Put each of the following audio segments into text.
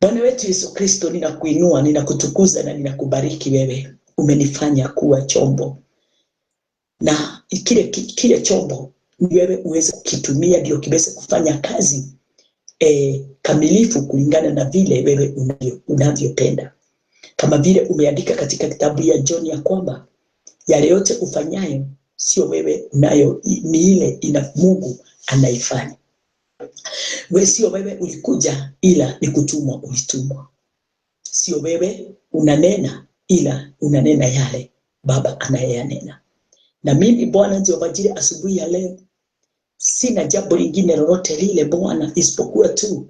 Bwana wetu Yesu Kristo, ninakuinua, ninakutukuza na ninakubariki wewe. Umenifanya kuwa chombo, na kile chombo ni wewe uweze kukitumia ndio kiweze kufanya kazi kamilifu kulingana na vile wewe unavyopenda. Kama vile umeandika katika kitabu ya John ya kwamba yale yote ufanyayo sio wewe unayo, ni ile ina Mungu anaifanya. Wewe sio wewe ulikuja, ila ni kutumwa ulitumwa. Sio wewe unanena, ila unanena yale Baba anayeyanena. Na mimi Bwana Jehova Jireh, asubuhi ya leo sina jambo lingine lolote lile Bwana isipokuwa tu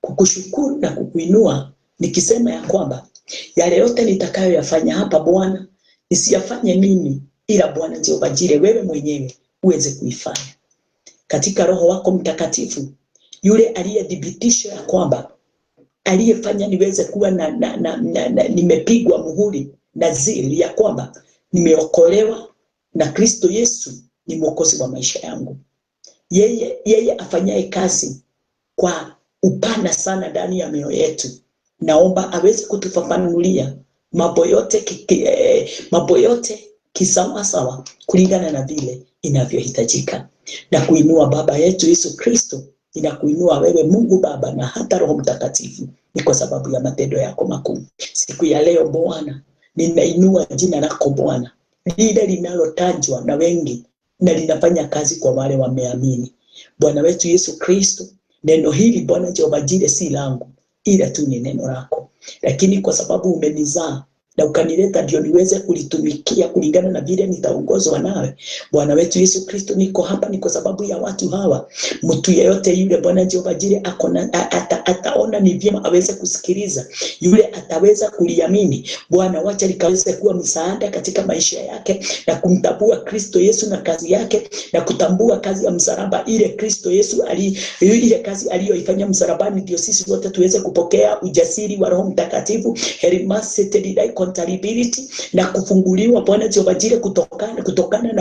kukushukuru na kukuinua, nikisema ya kwamba yale yote nitakayoyafanya hapa Bwana nisiyafanye mimi, ila Bwana Jehova Jireh wewe mwenyewe uweze kuifanya katika Roho wako Mtakatifu, yule aliyedhibitisha ya kwamba, aliyefanya niweze kuwa nimepigwa muhuri na zili ya kwamba nimeokolewa na Kristo Yesu ni mwokozi wa maisha yangu. Yeye afanyaye kazi kwa upana sana ndani ya mioyo yetu, naomba aweze kutufafanulia mambo yote kisawasawa kulingana na vile inavyohitajika. Na kuinua Baba yetu Yesu Kristo, ninakuinua wewe Mungu Baba na hata Roho Mtakatifu, ni kwa sababu ya matendo yako makuu. Siku ya leo Bwana, ninainua jina lako Bwana, lile linalotajwa na wengi na linafanya kazi kwa wale wameamini. Bwana wetu Yesu Kristo, neno hili Bwana Jehova Jireh si langu, ila tu ni neno lako, lakini kwa sababu umenizaa na ukanileta ndio niweze kulitumikia kulingana na vile nitaongozwa nawe. Bwana wetu Yesu Kristo, niko hapa ni kwa sababu ya watu hawa. Mtu yeyote yule Bwana Jehova Jireh ataona ni vyema aweze kusikiliza, yule ataweza kuliamini Bwana, wacha likaweze kuwa msaada katika maisha yake, na kumtambua Kristo Yesu na kazi yake, na kutambua kazi ya msalaba, ile Kristo Yesu ile kazi aliyoifanya msalabani, ndio sisi wote tuweze kupokea ujasiri wa Roho Mtakatifu, accountability, na kufunguliwa Bwana Jehova Jireh kutokana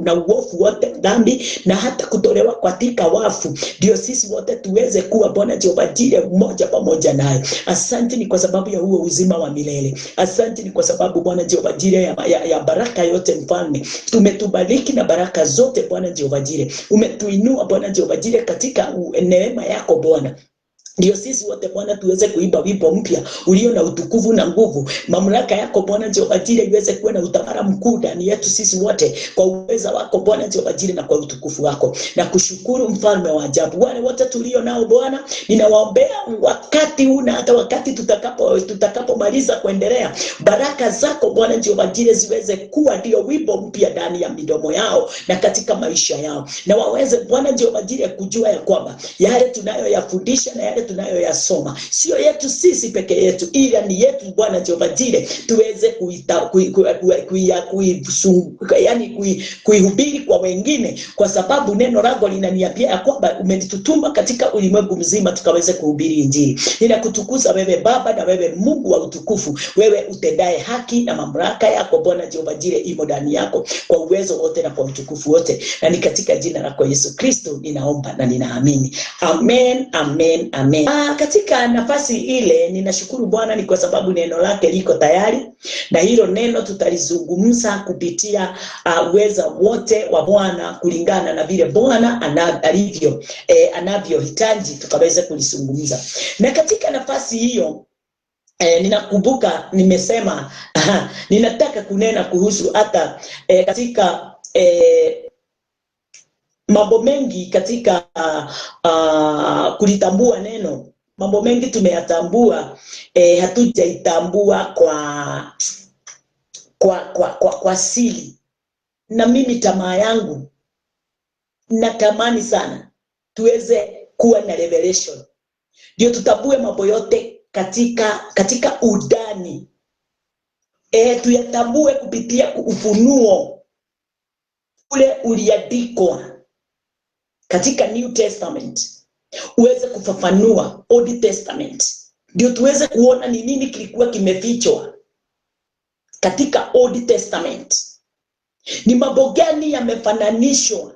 na uovu wote, dhambi, na hata kutolewa katika wafu, ndio sisi wote tuweze kuwa Bwana Jehova Jireh mmoja pamoja naye. Asante ni kwa sababu ya huo uzima wa milele. Asante ni kwa sababu Bwana Jehova Jireh ya baraka yote Mfalme. Tumetubariki na baraka zote Bwana Jehova Jireh. Umetuinua Bwana Jehova Jireh katika neema yako Bwana, ndio sisi wote Bwana tuweze kuimba wimbo mpya ulio na utukufu na nguvu. Mamlaka yako Bwana Jehova Jireh iweze kuwa na utawala mkuu ndani yetu sisi wote, kwa uweza wako Bwana Jehova Jireh na kwa utukufu wako. Na kushukuru Mfalme wa ajabu. Wale wote tulio nao Bwana, ninawaombea wakati huu na hata wakati tutakapomaliza kuendelea, baraka zako Bwana Jehova Jireh ziweze kuwa ndio wimbo mpya ndani ya midomo yao na katika maisha yao, na waweze Bwana Jehova Jireh kujua ya kwamba yale tunayoyafundisha na yale tunayoyasoma sio yetu sisi peke yetu, ila ni yetu Bwana Jehova Jireh, tuweze kuihubiri kwa wengine, kwa sababu neno lako linaniambia ya kwamba umenitutuma katika ulimwengu mzima tukaweze kuhubiri Injili. Ninakutukuza wewe Baba na wewe Mungu wa utukufu, wewe utendaye haki, na mamlaka yako Bwana Jehova Jireh imo ndani yako kwa uwezo wote na kwa utukufu wote, na ni katika jina lako Yesu Kristo ninaomba na ninaamini. Amen, amen, amen. Katika nafasi ile ninashukuru Bwana ni kwa sababu neno lake liko tayari, na hilo neno tutalizungumza kupitia uweza wote wa Bwana kulingana na vile Bwana anavyohitaji tukaweze kulizungumza. Na katika nafasi hiyo ninakumbuka nimesema ninataka kunena kuhusu hata katika mambo mengi katika kulitambua neno. Mambo mengi tumeyatambua, hatujaitambua kwa siri. Na mimi tamaa yangu, natamani sana tuweze kuwa na revelation, ndio tutambue mambo yote katika udani. Tuyatambue kupitia ufunuo ule uliandikwa katika New Testament, uweze kufafanua Old Testament, ndio tuweze kuona ni nini kilikuwa kimefichwa katika Old Testament. Ni mambo gani yamefananishwa,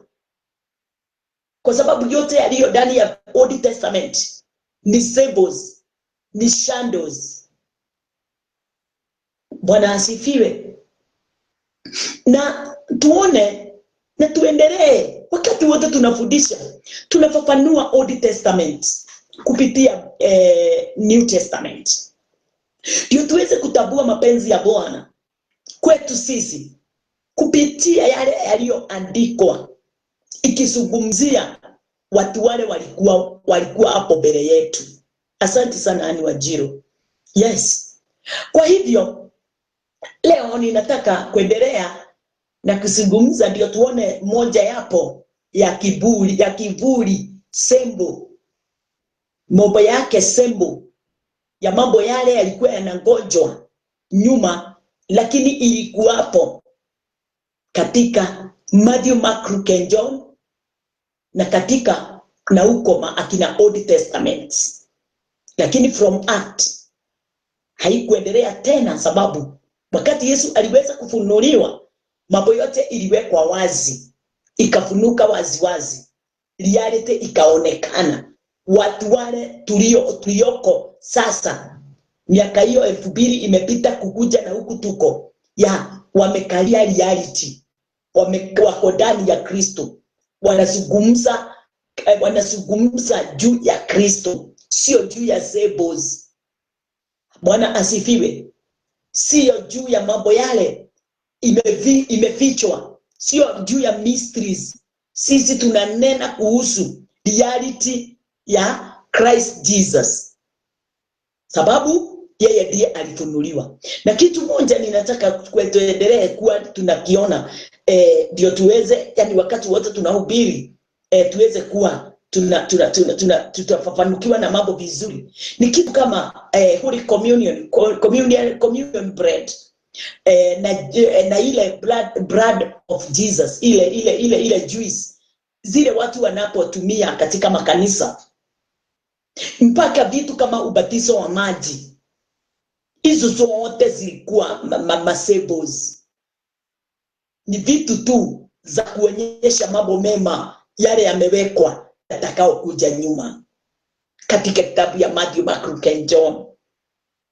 kwa sababu yote yaliyo ndani ya Old Testament ni symbols, ni shadows. Bwana asifiwe. Na tuone na tuendelee, wakati wote tunafundisha, tunafafanua Old Testament kupitia New Testament, ndio tuweze kutambua mapenzi ya Bwana kwetu sisi kupitia yale yaliyoandikwa, ikizungumzia watu wale walikuwa hapo mbele yetu. Asante sana Ani Wajiro. Yes. Kwa hivyo leo ninataka kuendelea na kuzungumza, ndio tuone moja yapo ya kivuli sembo, mambo yake sembo ya mambo yale yalikuwa yanangojwa nyuma, lakini ilikuwapo katika Matthew, Mark, Luke and John, na katika na huko akina Old Testament, lakini from Act haikuendelea tena, sababu wakati Yesu aliweza kufunuliwa, mambo yote iliwekwa wazi, ikafunuka wazi, reality ikaonekana. Watu wale tulioko sasa, miaka hiyo 2000 imepita kukuja na huku tuko ya wamekalia reality, wako ndani ya Kristo, wanazungumza juu ya Kristo, sio juu ya symbols. Bwana asifiwe. Sio juu ya mambo yale imefichwa, sio juu ya mysteries. Sisi tunanena kuhusu reality ya Christ Jesus, sababu yeye ndiye alifunuliwa. Na kitu moja ninataka tuendelee kuwa tunakiona, ndio tuweze, yani wakati wote tunahubiri, tuweze kuwa tutafafanukiwa na mambo vizuri. Ni kitu kama Holy Communion bread, na ile blood of Jesus, ile juice, zile watu wanapotumia katika makanisa, mpaka vitu kama ubatizo wa maji, hizo zote zilikuwa symbols. Ni vitu tu za kuonyesha mambo mema yale yamewekwa yatakao kuja nyuma, katika kitabu ya Matthew, Mark, Luke and John,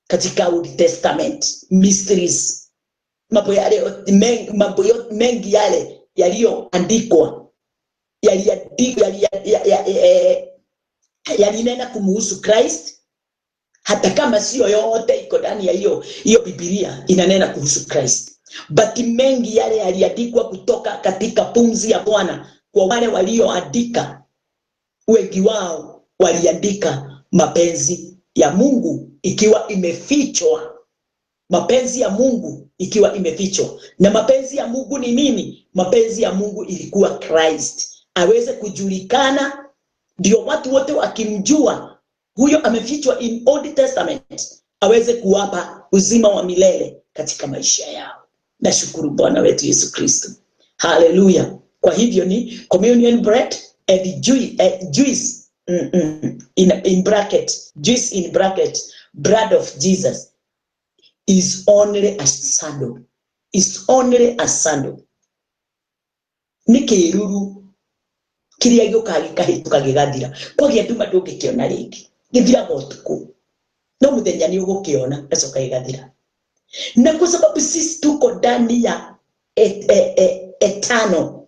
katika Old Testament mysteries, mambo mengi yale yaliyoandikwa yalinena kumuhusu Christ, hata kama sio yote iko ndani ya hiyo Biblia inanena kuhusu Christ, but mengi yale yaliandikwa kutoka katika pumzi ya Bwana. Kwa wale walioandika, wengi wao waliandika mapenzi ya Mungu ikiwa imefichwa, mapenzi ya Mungu ikiwa imefichwa. Na mapenzi ya Mungu ni nini? Mapenzi ya Mungu ilikuwa Christ aweze kujulikana, ndio watu wote wakimjua huyo amefichwa in Old Testament, aweze kuwapa uzima wa milele katika maisha yao. Nashukuru Bwana wetu Yesu Kristo. Hallelujah. Kwa hivyo ni communion bread and juice, in bracket, juice in bracket, blood of Jesus is only a shadow, is only a shadow. Nikiruru kiria gĩũka gĩgathira, kwa gĩatuma ndũngĩkĩona rĩngĩ, gĩthiraga ũtukũ, no mũthenya nĩ ũgũkĩona gacoka gĩgathira. Na kwa sababu sisi tuko ndani ya eternal,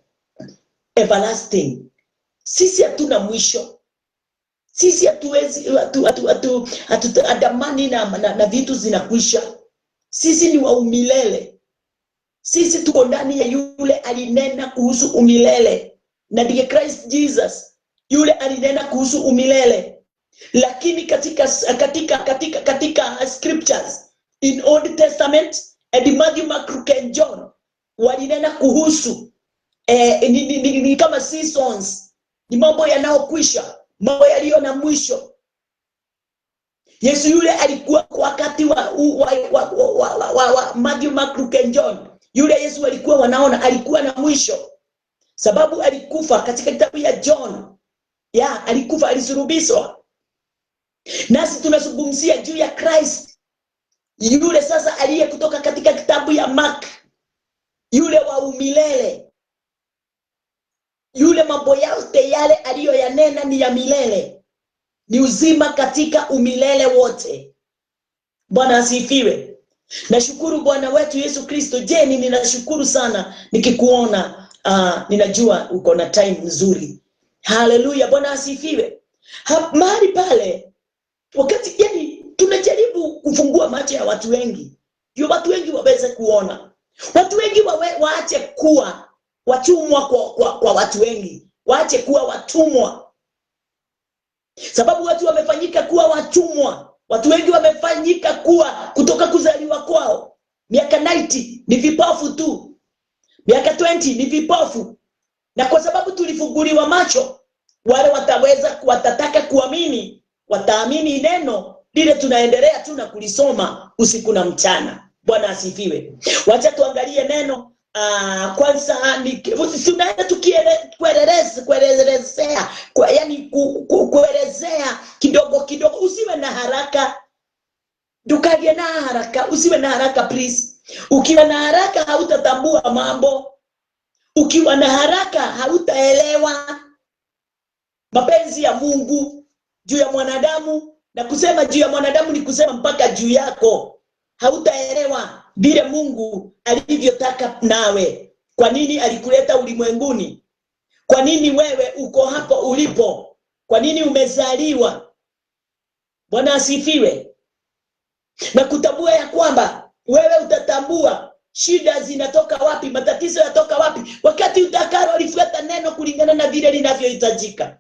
everlasting, sisi hatuna mwisho. Sisi hatuwezi adamani na vitu zinakwisha. Sisi ni wa umilele. Sisi tuko ndani ya yule alinena kuhusu umilele, na ndiye Christ Jesus, yule alinena kuhusu umilele. Lakini katika scriptures in Old Testament and Matthew, Mark, Luke and John, walinena kuhusu ni kama seasons, ni mambo yanayokwisha, mambo yaliyo na mwisho. Yesu yule alikuwa wakati wa Matthew, Mark, Luke and John, yule Yesu alikuwa wanaona alikuwa na mwisho, sababu alikufa katika kitabu ya John. Alikufa, alisulubishwa. Nasi tunazungumzia juu ya Christ, yule sasa aliye kutoka katika kitabu ya Mark, yule wa umilele, yule mambo yote yale aliyoyanena ni ya milele. ni uzima katika umilele wote. Bwana asifiwe. Nashukuru Bwana wetu Yesu Kristo. Jeni, ninashukuru sana nikikuona. Ninajua uko na time nzuri. Haleluya, Bwana asifiwe. Mahali pale, wakati yani tunajaribu kufungua macho ya watu wengi, ndio watu wengi waweze kuona. Watu wengi waache kuwa watumwa kwa watu wengi. Waache kuwa watumwa. Sababu watu wamefanyika kuwa watumwa. Watu wengi wamefanyika kuwa kutoka kuzaliwa kwao. Miaka 90 ni vipofu tu. Miaka 20 ni vipofu. Na kwa sababu tulifunguliwa macho, wale watataka kuamini, wataamini neno lile tunaendelea tu na kulisoma usiku na mchana. Bwana asifiwe. Wacha tuangalie neno kwanza tunaenda kuelezea kuelezea kidogo. Usiwe na haraka. Dukage na haraka, usiwe na haraka please. Ukiwa na haraka hautatambua mambo. Ukiwa na haraka hautaelewa mapenzi ya Mungu juu ya mwanadamu, na kusema juu ya mwanadamu ni kusema mpaka juu yako. Hautaelewa vile Mungu alivyotaka nawe. Kwa nini alikuleta ulimwenguni? Kwa nini wewe uko hapo ulipo? Kwa nini umezaliwa? Bwana asifiwe. Na kutambua ya kwamba wewe utatambua shida zinatoka wapi, matatizo yatoka wapi, wakati utakalo lifuata neno kulingana na vile linavyohitajika.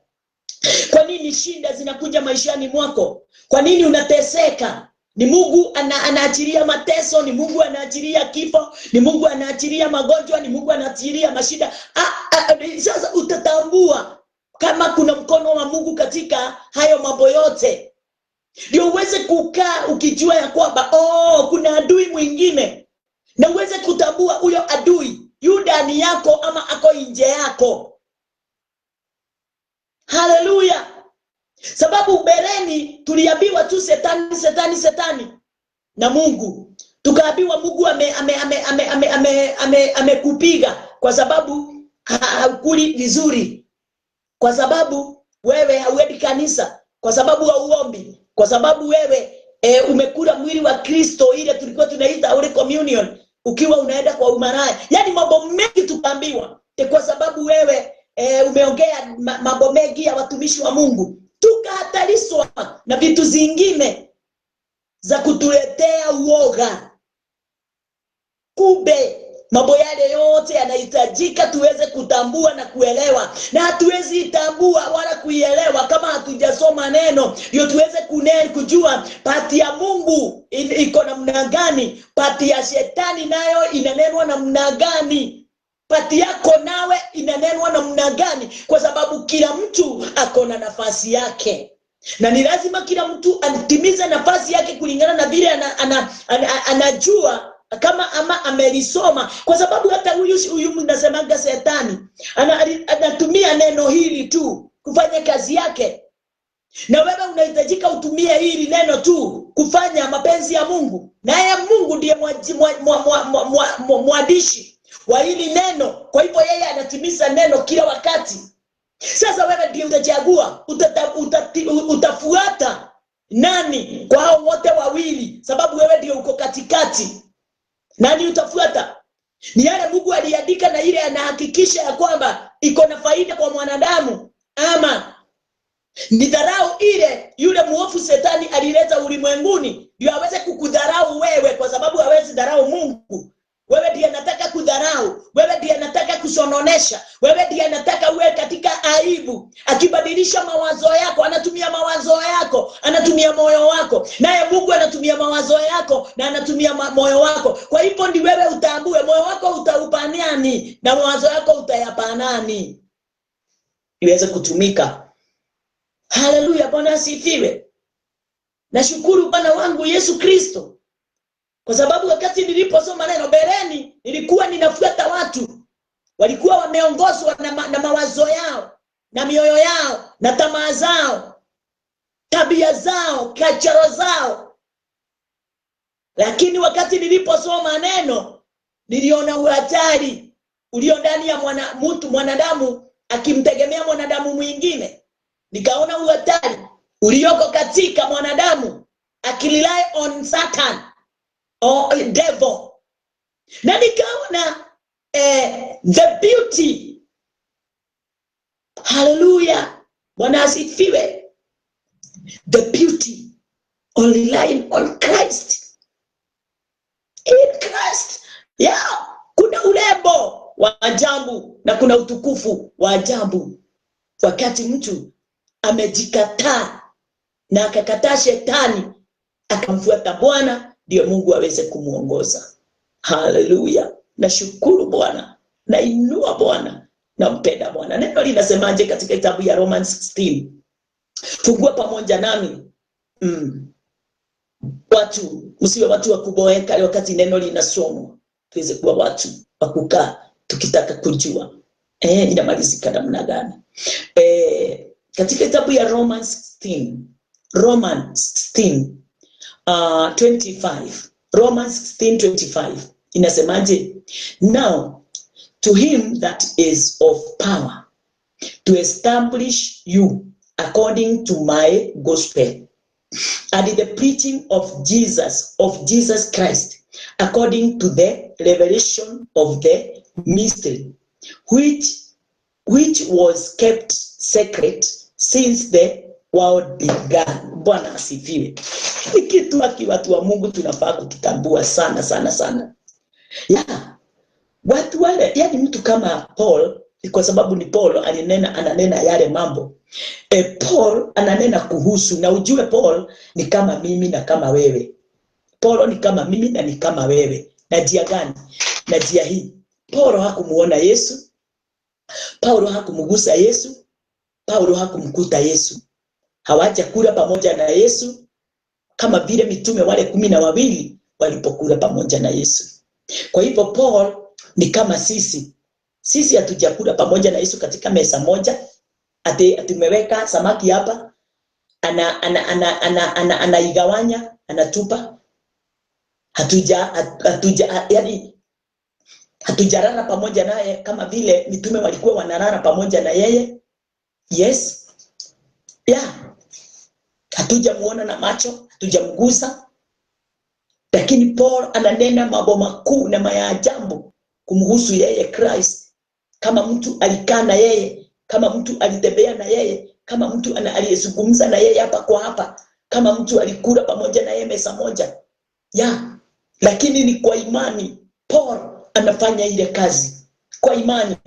Kwa nini shida zinakuja maishani mwako? Kwa nini unateseka? Ni Mungu anaachilia mateso, ni Mungu anaachilia kifo, ni Mungu anaachilia magonjwa, ni Mungu anaachilia mashida. Sasa utatambua kama kuna mkono wa Mungu katika hayo mambo yote. Ndio uweze kukaa ukijua ya kwamba kuna adui mwingine. Na uweze kutambua huyo adui yu ndani yako ama ako nje yako. Haleluya. Sababu bereni tuliambiwa tu setani na Mungu. Tukaambiwa Mungu amekupiga kwa sababu haukuli vizuri. Kwa sababu wewe hauendi kanisa, kwa sababu hauombi, kwa sababu wewe umekula mwili wa Kristo ile tulikuwa tunaita Holy Communion ukiwa unaenda kwa umaraya. Yaani mambo mengi tukaambiwa. Kwa sababu wewe umeongea mambo mengi ya watumishi wa Mungu. Tukahatarishwa na vitu zingine za kutuletea uoga. Kumbe mambo yale yote yanahitajika tuweze kutambua na kuelewa. Na hatuwezi itambua wala kuielewa kama hatujasoma neno. Ndio tuweze kujua pati ya Mungu iko namna gani, pati ya shetani nayo inanenwa namna gani. Pati yako nawe inanenwa namna gani, kwa sababu kila mtu ako na nafasi yake. Na ni lazima kila mtu atimize nafasi yake kulingana na vile anajua kama ama amelisoma. Kwa sababu hata huyu mnasemaga shetani anatumia neno hili tu kufanya kazi yake. Na wewe unahitajika utumie hili neno tu kufanya mapenzi ya Mungu. Naye Mungu ndiye mwandishi wa hili neno. Kwa hivyo yeye anatimiza neno kila wakati. Sasa wewe ndiye utachagua utafuata nani kwa hao wote wawili, sababu wewe ndiye uko katikati. Nani utafuata? Ni yale Mungu aliandika na ile anahakikisha ya kwamba iko na faida kwa mwanadamu, ama ni dharau ile yule muofu Shetani alileta ulimwenguni ndio aweze kukudharau wewe, kwa sababu hawezi dharau Mungu. Wewe ndiye anataka kudharau, wewe ndiye anataka kusononesha, wewe ndiye anataka uwe katika aibu. Akibadilisha mawazo yako, anatumia mawazo yako, anatumia moyo wako. Naye Mungu anatumia mawazo yako na anatumia moyo wako. Kwa hivyo ndi wewe utambue moyo wako utaupa nani na mawazo yako utayapa nani, iweze kutumika. Haleluya, Bwana asifiwe. Nashukuru Bwana wangu Yesu Kristo. Kwa sababu wakati niliposoma neno bereni, nilikuwa ninafuata watu walikuwa wameongozwa na mawazo yao, na mioyo yao, na tamaa zao, tabia zao, kachoro zao. Lakini wakati niliposoma neno, niliona uhatari ulio ndani ya mwanadamu akimtegemea mwanadamu mwingine. Nikaona uhatari ulioko katika mwanadamu akirely on Satan or devil. Na nikaona the beauty, hallelujah, Bwana asifiwe, the beauty on relying on Christ, in Christ. Yeah, kuna urembo wa ajabu na kuna utukufu wa ajabu wakati mtu amejikataa na akakataa shetani akamfuata Bwana, ndio Mungu aweze kumuongoza. Hallelujah. Nashukuru Bwana, nainua Bwana, nampenda Bwana. Neno linasemaje katika kitabu ya Romans 16? Fungua pamoja nami. Watu, msiwe watu wa kuboeka wakati neno linasomwa. Tuweze kuwa watu wa kukaa tukitaka kujua inamalizika namna gani. Katika kitabu ya Romans 16, Romans 16 25. Romans 16:25 inasemaje? Now to him that is of power to establish you according to my gospel and the preaching of Jesus Christ, according to the revelation of the mystery which was kept secret since the world began. Bwana asifiwe. Ni kitu watu wa Mungu tunafaa kukitambua sana sana sana. Yeah. Watu wale, yani mtu kama Paul, kwa sababu ni Paul ananena yale mambo. Paul ananena kuhusu, na ujue Paul ni kama mimi na kama wewe. Paul ni kama mimi na ni kama wewe. Na njia gani? Na njia hii. Paul hakumuona Yesu. Paulo hakumgusa Yesu. Paulo hakumkuta Yesu. Hawajakula pamoja na Yesu kama vile mitume wale 12 walipokula pamoja na Yesu. Kwa hivyo Paul ni kama sisi. Sisi hatujakula pamoja na Yesu katika meza moja. Tumeweka samaki hapa, anaigawanya, anatupa. Hatujalala pamoja naye kama vile mitume walikuwa wanalala pamoja na yeye. Yes. Yeah. Hatujamuona na macho, hatujamgusa. Lakini Paul ananena mambo makuu na maajabu kumhusu yeye Christ. Kama mtu alikaa na yeye, kama mtu alitembea na yeye, kama mtu aliyezungumza na yeye hapa kwa hapa, kama mtu alikula pamoja na yeye meza moja. Yeah. Lakini ni kwa imani Paul anafanya ile kazi. Kwa imani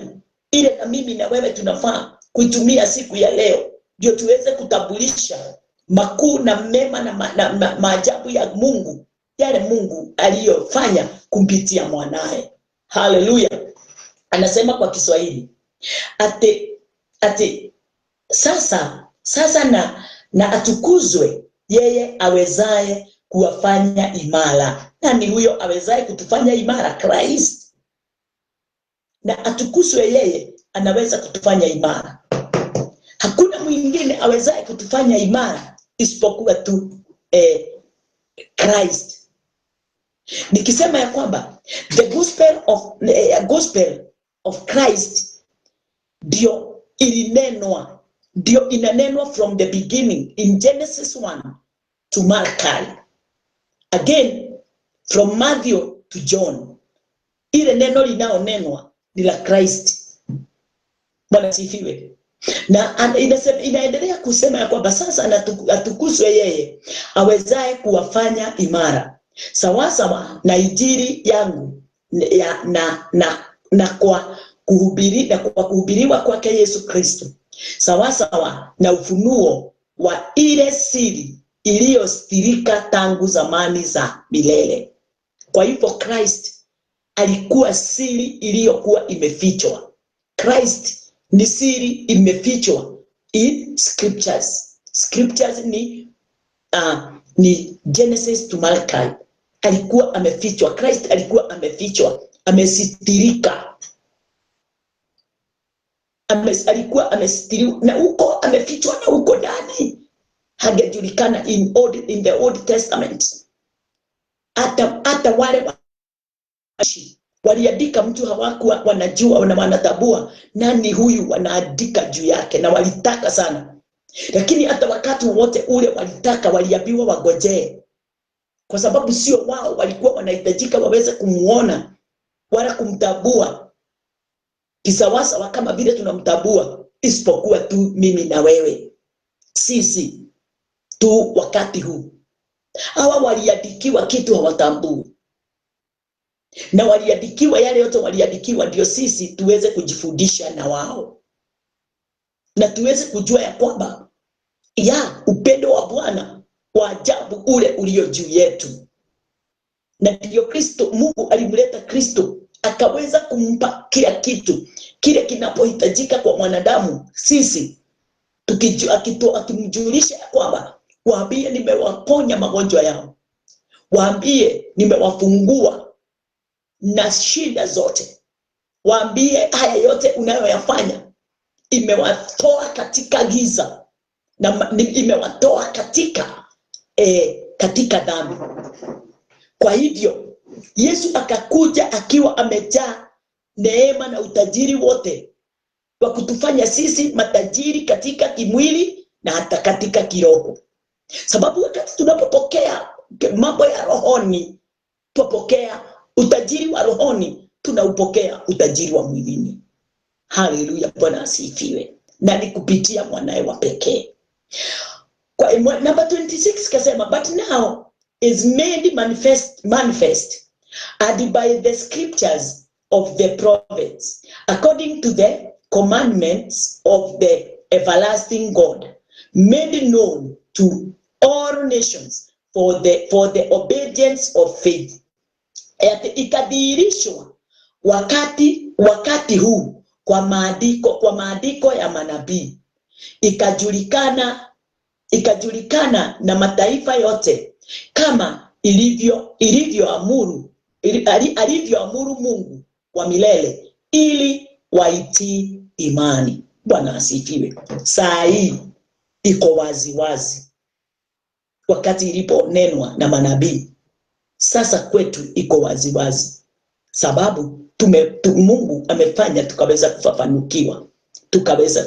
ile na mimi na wewe tunafaa kuitumia siku ya leo ndio tuweze kutambulisha makuu na mema na maajabu ya Mungu, yale Mungu aliyofanya kumpitia mwanae. Hallelujah. Anasema kwa Kiswahili ate sasa na atukuzwe yeye awezaye kuwafanya imara. Nani huyo awezaye kutufanya imara? Christ. Na atukuzwe yeye anaweza kutufanya imara. Hakuna mwingine awezaye kutufanya imara isipokuwa tu Christ. Nikisema ya kwamba the gospel of Christ ndio ilinenwa, ndio inanenwa from the beginning in Genesis 1 to Malachi. Again from Matthew to John. Ile neno linaonenwa ni la Christ. Bwana sifiwe. Na inaendelea kusema ya kwamba sasa atukuzwe yeye awezaye kuwafanya imara sawasawa na injili yangu na kwa kuhubiriwa kwake Yesu Kristo, sawasawa na ufunuo wa ile siri iliyostirika tangu zamani za milele. Kwa hivyo Christ alikuwa siri iliyokuwa imefichwa. Christ ni siri imefichwa in scriptures. Scriptures ni Genesis to Malachi. Alikuwa amefichwa. Christ alikuwa amefichwa, amesitirika. Alikuwa amesitiriwa na huko amefichwa, na huko ndani hagejulikana in the Old Testament. Hata wale waliandika mtu hawakuwa wanajua na wanatabua nani huyu, wanaandika juu yake, na walitaka sana. Lakini hata wakati wote ule waliambiwa wagojee, kwa sababu sio wao walikuwa wanahitajika waweze kumuona wala kumtambua kisawasawa kama vile tunamtambua, isipokuwa tu mimi na wewe, sisi tu wakati huu. Hawa waliandikiwa kitu hawatambui, na waliandikiwa yale yote waliandikiwa ndio sisi tuweze kujifundisha na wao, na tuweze kujua ya kwamba upendo wa Bwana wa ajabu ule ulio juu yetu. Na ndio Kristo, Mungu alimleta Kristo akaweza kumpa kila kitu kile kinapohitajika kwa mwanadamu. Sisi akimjulisha ya kwamba waambie nimewaponya magonjwa yao, waambie nimewafungua na shida zote, waambie haya yote unayoyafanya imewatoa katika giza na imewatoa katika dhambi. Kwa hivyo Yesu akakuja akiwa amejaa neema na utajiri wote wa kutufanya sisi matajiri katika kimwili na hata katika kiroho. Sababu wakati tunapopokea mambo ya rohoni, tupokea utajiri wa rohoni, tunaupokea utajiri wa mwilini. Haleluya, Bwana asifiwe. Na ni kupitia mwanae wa pekee. Kwa number 26 kasema, but now is made manifest and by the scriptures of the prophets, according to the commandments of the everlasting God, made known to all nations for the obedience of faith. Ikadhihirishwa wakati huu kwa maandiko ya manabii, ikajulikana na mataifa yote kama alivyoamuru Mungu wa milele ili waitii imani. Bwana asifiwe. Saa hii iko wazi wakati iliponenwa na manabii. Sasa kwetu iko wazi sababu Mungu amefanya tukaweza kufafanukiwa, tukaweza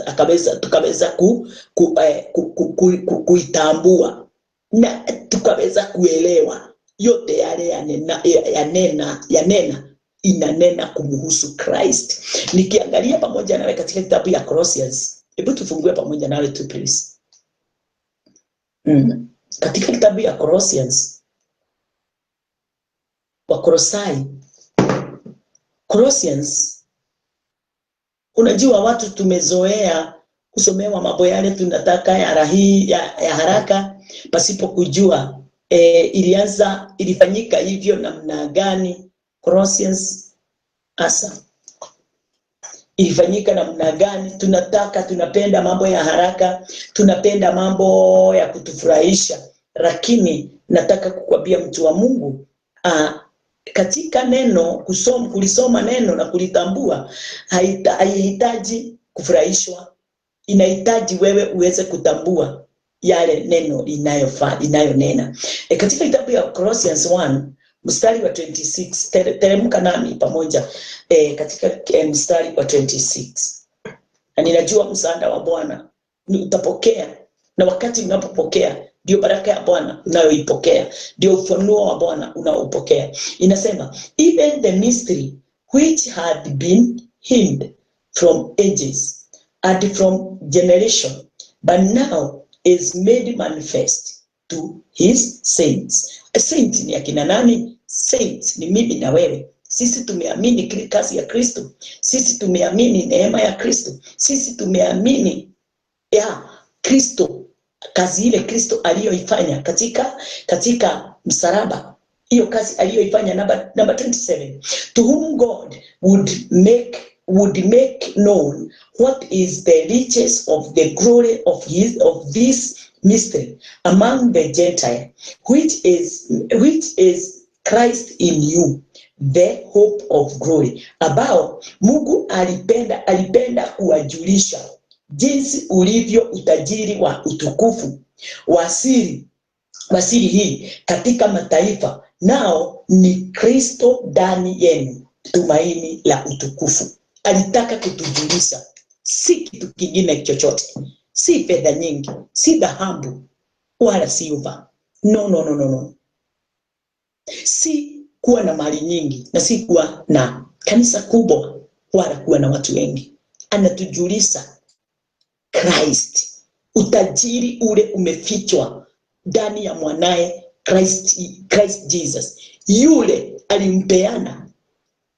kuitambua na tukaweza kuelewa yote yale inanena kumhusu Christ. Nikiangalia pamoja nawe katika kitabu ya Colossians, hebu tufungue pamoja nawe tu please. Katika kitabu ya Colossians, Colossians, unajua watu tumezoea kusomewa mambo yale tunataka ya haraka pasipo kujua ilifanyika hivyo namna gani. Colossians asa ilifanyika namna gani? Tunapenda mambo ya haraka, tunapenda mambo ya kutufurahisha, lakini nataka kukwambia mtu wa Mungu, katika neno kulisoma neno na kulitambua haihitaji kufurahishwa, inahitaji wewe uweze kutambua yale neno inayonena. Katika kitabu ya Colossians 1 mstari wa 26, teremka nami pamoja katika mstari wa 26. Na ninajua msaada wa Bwana utapokea, na wakati unapopokea ndio baraka ya Bwana unayoipokea, ndio ufunuo wa Bwana unaopokea. Inasema, even the mystery which had been hid from ages and from generation, but now is made manifest to his saints. A saint ni akina nani? Saint ni mimi na wewe. Sisi tumeamini kile kazi ya Kristo, sisi tumeamini neema ya Kristo, sisi tumeamini Kristo, kazi ile Kristo aliyoifanya katika msalaba, hiyo kazi aliyoifanya. Number 27, to whom God would make known what is the riches of the glory of this mystery among the Gentiles, which is Christ in you, the hope of glory. Ambao Mungu alipenda kuwajulisha jinsi ulivyo utajiri wa utukufu wa siri hii katika mataifa, nao ni Kristo ndani yenu, tumaini la utukufu. Alitaka kutujulisha, si kitu kingine chochote. si fedha nyingi, si dhahabu wala silver. No. Si kuwa na mali nyingi na si kuwa na kanisa kubwa wala kuwa na watu wengi. Anatujulisha Christ, utajiri ule umefichwa ndani ya mwanae Christ Jesus. Yule alimpeana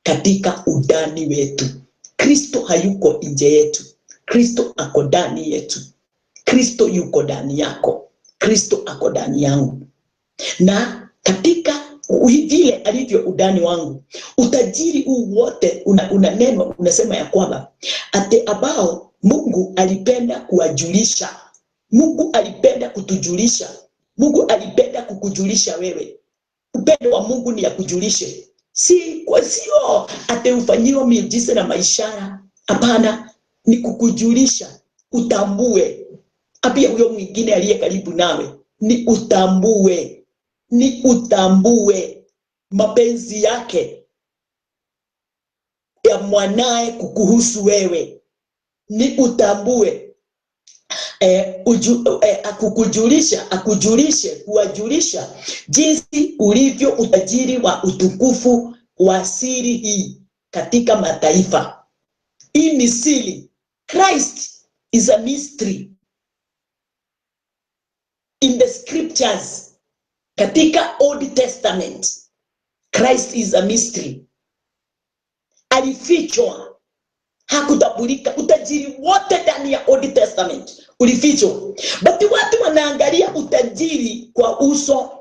katika udani wetu. Kristo hayuko nje yetu. Kristo ako ndani yetu. Kristo yuko ndani yako. Kristo ako ndani yangu. Na katika vile alivyo udani wangu, utajiri huu wote unanenwa, unasema ya kwamba ate ambao Mungu alipenda kuwajulisha. Mungu alipenda kutujulisha. Mungu alipenda kukujulisha wewe. Upendo wa Mungu ni ya kujulishe. Sio ate ufanyiwa miujiza na maishara. Hapana, ni kukujulisha. Utambue. Apia huyo mwingine aliye karibu nawe. Ni utambue mapenzi yake ya mwanae kukuhusu wewe. Ni utambue kuwajulisha jinsi ulivyo utajiri wa utukufu wa siri hii katika mataifa. Hii ni siri. Christ is a mystery in the scriptures. Katika Old Testament, Christ is a mystery. Alifichwa, hakutambulika. Utajiri wote ndani ya Old Testament ulifichwa. But watu wanaangalia utajiri kwa uso,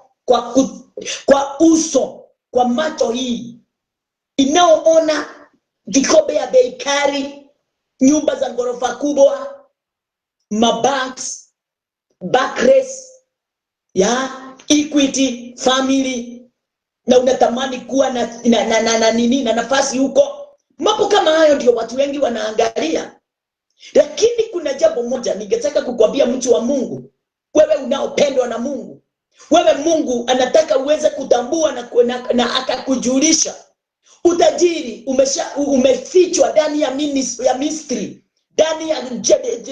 kwa macho hii inaoona vikombe ya bei kali, nyumba za ghorofa kubwa, mabanks, Barclays, Equity, family, na unatamani kuwa na nafasi huko. Mambo kama hayo ndio watu wengi wanaangalia. Lakini kuna jambo moja ningetaka kukwambia, mtu wa Mungu, wewe unaopendwa na Mungu, wewe Mungu anataka uweze kutambua na akakujulisha. Utajiri umefichwa ndani ya mystery,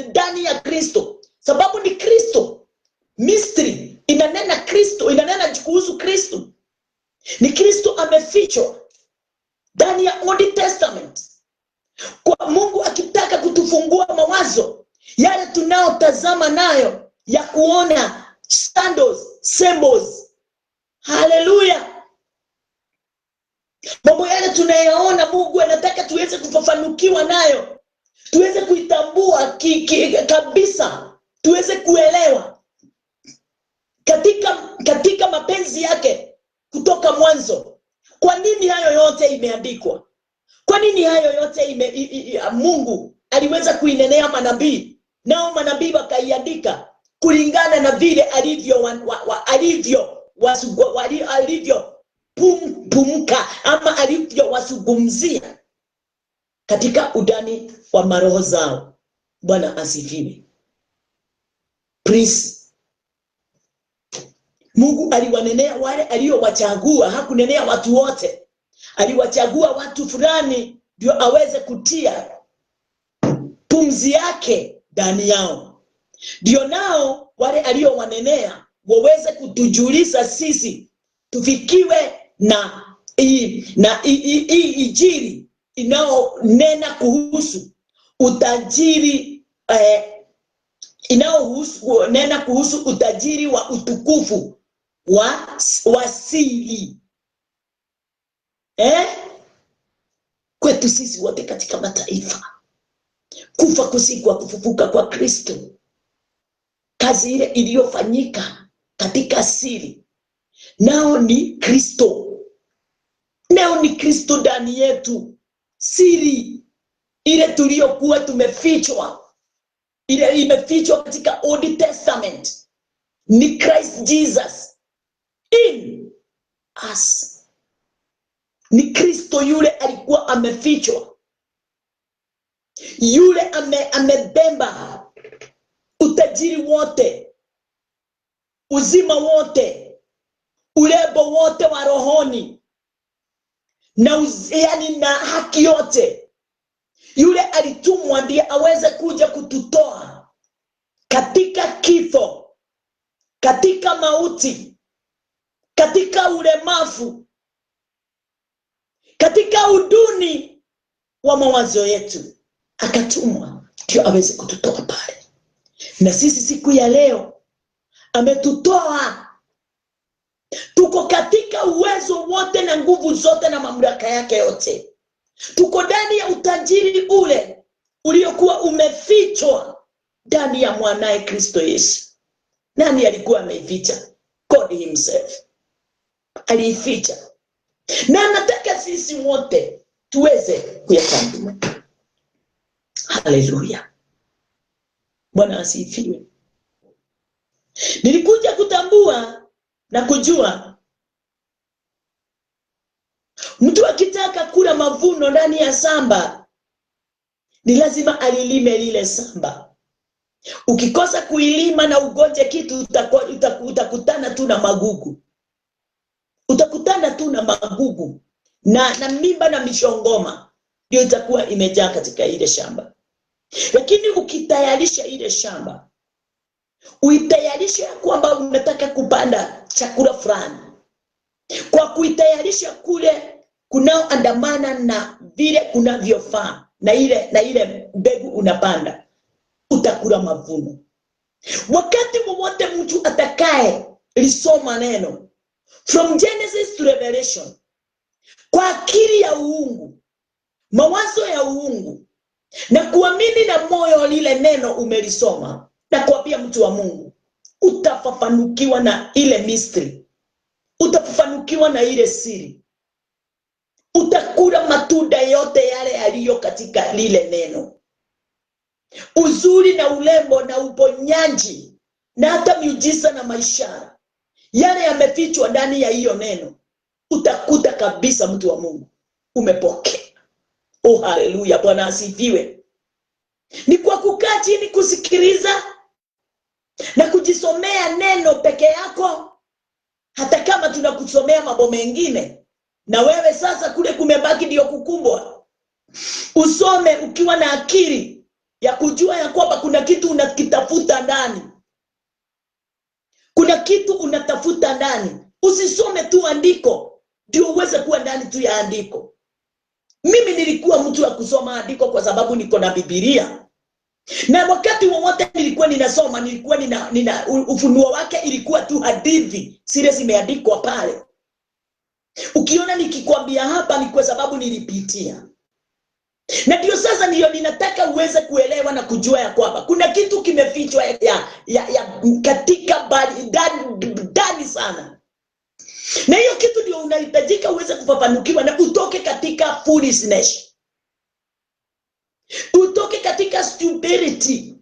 ndani ya Kristo. Sababu ni Kristo. Mystery inanena Kristo, inanena kuhusu Kristo. Ni Kristo amefichwa ndani ya Old Testament. Kwa Mungu akitaka kutufungua mawazo yale tunaotazama nayo ya kuona symbols. Hallelujah. Mambo yale tunayaona, Mungu anataka tuweze kufafanukiwa nayo. Tuweze kuitambua kabisa. Tuweze kuelewa katika mapenzi yake kutoka mwanzo. Kwa nini hayo yote imeandikwa? Kwa nini hayo yote Mungu aliweza kuinenea manabii, nao manabii wakaiandika kulingana na vile pumka ama alivyo wasugumzia katika udani wa maroho zao. Bwana asifiwe. Please. Mungu aliwanenea wale aliowachagua, hakunenea watu wote. Aliwachagua watu fulani ndio aweze kutia pumzi yake ndani yao. Ndio nao wale aliowanenea waweze kutujulisha sisi tufikiwe na injili inaonena kuhusu utajiri, nena kuhusu utajiri wa utukufu wa siri kwetu sisi wote katika mataifa. Kufa kusikwa, kufufuka kwa Kristo, kazi ile iliyofanyika katika siri, nao ni Kristo. Nao ni Kristo ndani yetu. Siri ile tuliyokuwa tumefichwa, ile imefichwa katika Old Testament, ni Christ Jesus in us. Ni Kristo yule alikuwa amefichwa, yule amebeba utajiri wote, uzima wote, urembo wote wa rohoni, na haki yote. Yule alitumwa ndiye aweze kuja kututoa katika kifo, katika mauti, katika ulemavu, katika uduni wa mawazo yetu, akatumwa ndio aweze kututoa pale. Na sisi siku ya leo ametutoa, tuko katika uwezo wote na nguvu zote na mamlaka yake yote. Tuko ndani ya utajiri ule uliokuwa umefichwa ndani ya mwanae Kristo Yesu. Nani alikuwa ameificha? God himself aliificha, na anataka sisi wote tuweze kuyatambua. Haleluya, Bwana asifiwe. Nilikuja kutambua na kujua mtu akitaka kula mavuno ndani ya shamba ni lazima alilime lile shamba. Ukikosa kuilima na ugonje kitu, utakutana tu na magugu. Utakutana tu na magugu na mimba na mishongoma ndio itakuwa imejaa katika ile shamba. Lakini ukitayarisha ile shamba, uitayarisha kwamba unataka kupanda chakula fulani, kwa kuitayarisha kule kunaoandamana na vile kunavyofaa na ile mbegu unapanda, utakula mavuno. Wakati wowote mtu atakaye lisoma neno from Genesis to Revelation kwa akili ya uungu, mawazo ya uungu, na kuamini na moyo lile neno umelisoma, na kuambia mtu wa Mungu, utafafanukiwa na ile mystery, utafafanukiwa na ile siri, utakula matunda yote yale yaliyo katika lile neno. Uzuri na ulembo na uponyaji na hata miujiza na maishara yale yamefichwa ndani ya hiyo neno, utakuta kabisa mtu wa Mungu umepokea. Oh, haleluya, Bwana asifiwe. Ni kwa kukaa chini kusikiliza na kujisomea neno peke yako, hata kama tunakusomea mambo mengine na wewe sasa kule kumebaki ndio kukumbwa. Usome ukiwa na akili ya kujua ya kwamba kuna kitu unakitafuta ndani. Kuna kitu unatafuta ndani. Usisome tu andiko ndio uweze kuwa ndani tu ya andiko. Mimi nilikuwa mtu wa kusoma andiko kwa sababu niko na Biblia. Na wakati wowote nilikuwa ninasoma, nilikuwa nina ufunuo wake ilikuwa tu hadithi zile zimeandikwa pale. Ukiona nikikwambia hapa ni kwa sababu nilipitia. Na ndio sasa ndio ninataka uweze kuelewa na kujua ya kwamba kuna kitu kimefichwa ya katika ndani sana. Na hiyo kitu ndio unahitajika uweze kufafanukiwa na utoke katika foolishness. Utoke katika stupidity.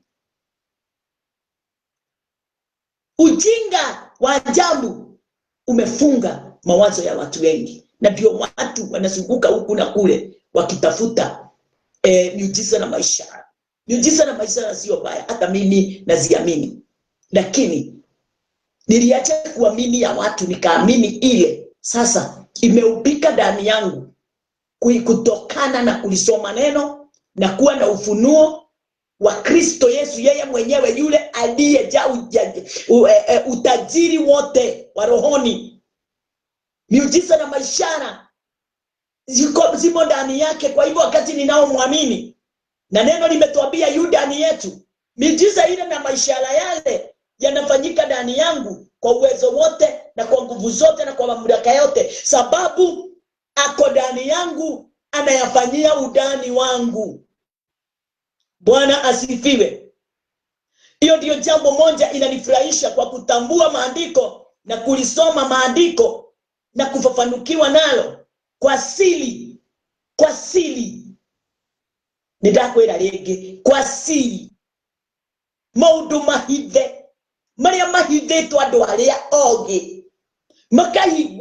Ujinga wa ajabu umefunga mawazo ya watu wengi. Na ndio watu wanazunguka huku na kule wakitafuta miujiza na maishara. Miujiza na maishara sio baya, hata mimi naziamini. Lakini niliacha kuamini ya watu nikaamini ile sasa imeupika ndani yangu kutokana na kulisoma neno na kuwa na ufunuo wa Kristo Yesu, yeye mwenyewe yule aliyejaa utajiri wote wa rohoni. Miujiza na maishara zimo ndani yake. Kwa hivyo wakati ninaomwamini na neno limetuambia yu ndani yetu, miujiza ile na maishara yale yanafanyika ndani yangu kwa uwezo wote na kwa nguvu zote na kwa mamlaka yote, sababu ako ndani yangu, anayafanyia udani wangu. Bwana asifiwe. Hiyo ndio jambo moja inanifurahisha kwa kutambua maandiko na kulisoma maandiko na kufafanukiwa nalo kwa siri. Kwa siri. Nitakwenda rege kwa siri. Maundu mahithe maria mahithitwo andu aria ogi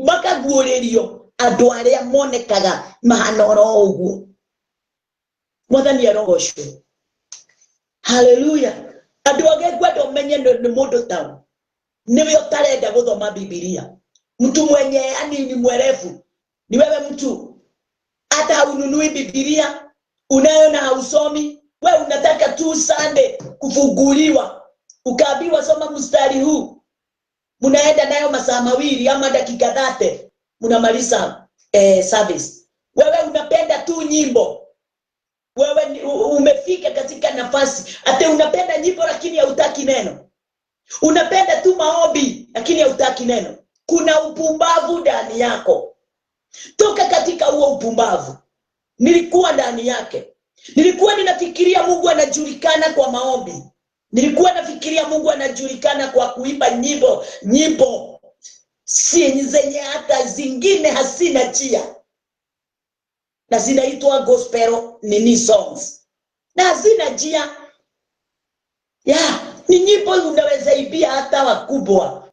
makaguuririo andu aria monekaga mahana oro uguo. Mwathani arogocwo. Haleluya. Andu age kwenda umenye ni mundu taũ niwe utarenda guthoma Biblia. Mtu mwenye yani ni mwerevu ni wewe. Mtu hata haununui Biblia, unayo na hausomi. Wewe unataka tu Sunday kufunguliwa ukaambiwa soma mstari huu, mnaenda nayo masaa mawili ama dakika 30 mnamaliza service. Wewe unapenda tu nyimbo, wewe umefika katika nafasi ate unapenda nyimbo lakini hautaki neno, unapenda tu maombi lakini hautaki neno. Kuna upumbavu ndani yako. Toka katika huo upumbavu. Nilikuwa ndani yake. Nilikuwa ninafikiria Mungu anajulikana kwa maombi. Nilikuwa nafikiria Mungu anajulikana kwa kuimba nyimbo si zenye hata zingine hasina njia, na zinaitwa gospel songs, na hazina njia. Ni nyimbo unaweza ibia hata wakubwa.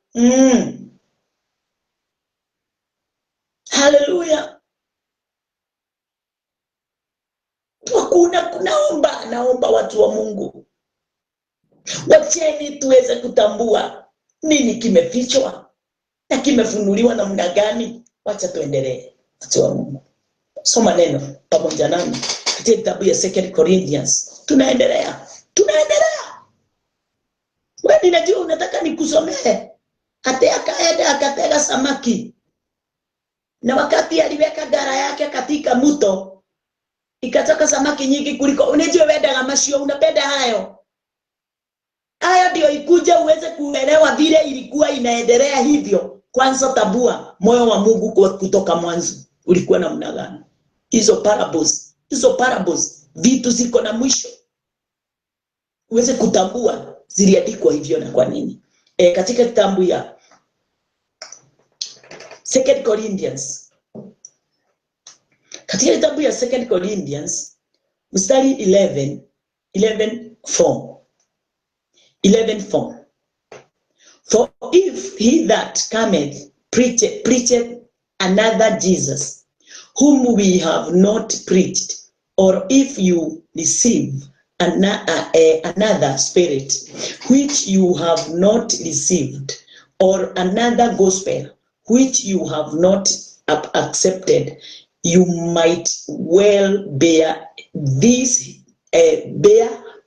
Hallelujah. Naomba watu wa Mungu, wacheni tuweze kutambua nini kimefichwa na kimefunuliwa namna gani. Wacha tuendelee. Watu wa Mungu, soma neno pamoja nami katika kitabu ya 2 Corinthians. Tunaendelea. Wewe ninajua unataka nikusomee. Akaenda akatega samaki, na wakati aliweka gara yake katika mto ikatoka samaki nyingi kuliko. Unajua wewe dagamashio unapenda hayo ndio ikuja uweze kuelewa vile ilikuwa inaendelea hivyo. Kwanza tabua moyo wa Mungu kutoka mwanzo ulikuwa namna gani. Hizo parables vitu ziko na mwisho, uweze kutambua ziliandikwa hivyo na kwa nini. Katika kitabu ya 2 Corinthians, katika kitabu ya 2 Corinthians mstari 11:4. For if he that cometh preacheth another Jesus, whom we have not preached, or if you receive another spirit, which you have not received, or another gospel, which you have not accepted, you might well bear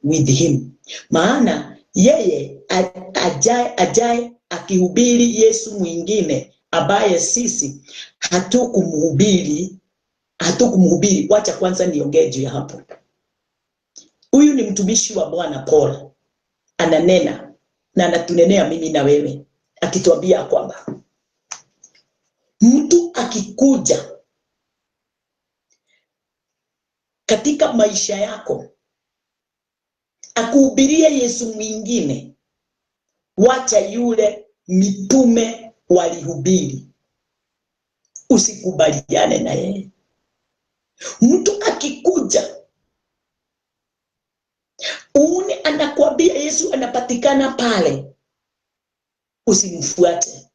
with him. Maana yeye ajaye akihubiri Yesu mwingine ambaye sisi hatukumhubiri. Wacha kwanza niongee juu ya hapo. Huyu ni mtumishi wa Bwana Paul, ananena na anatunenea mimi na wewe, akituambia kwamba mtu akikuja katika maisha yako akuhubirie Yesu mwingine, wacha yule mitume walihubiri, usikubaliane na yeye. Mtu akikuja anakuambia Yesu anapatikana pale, usimfuate.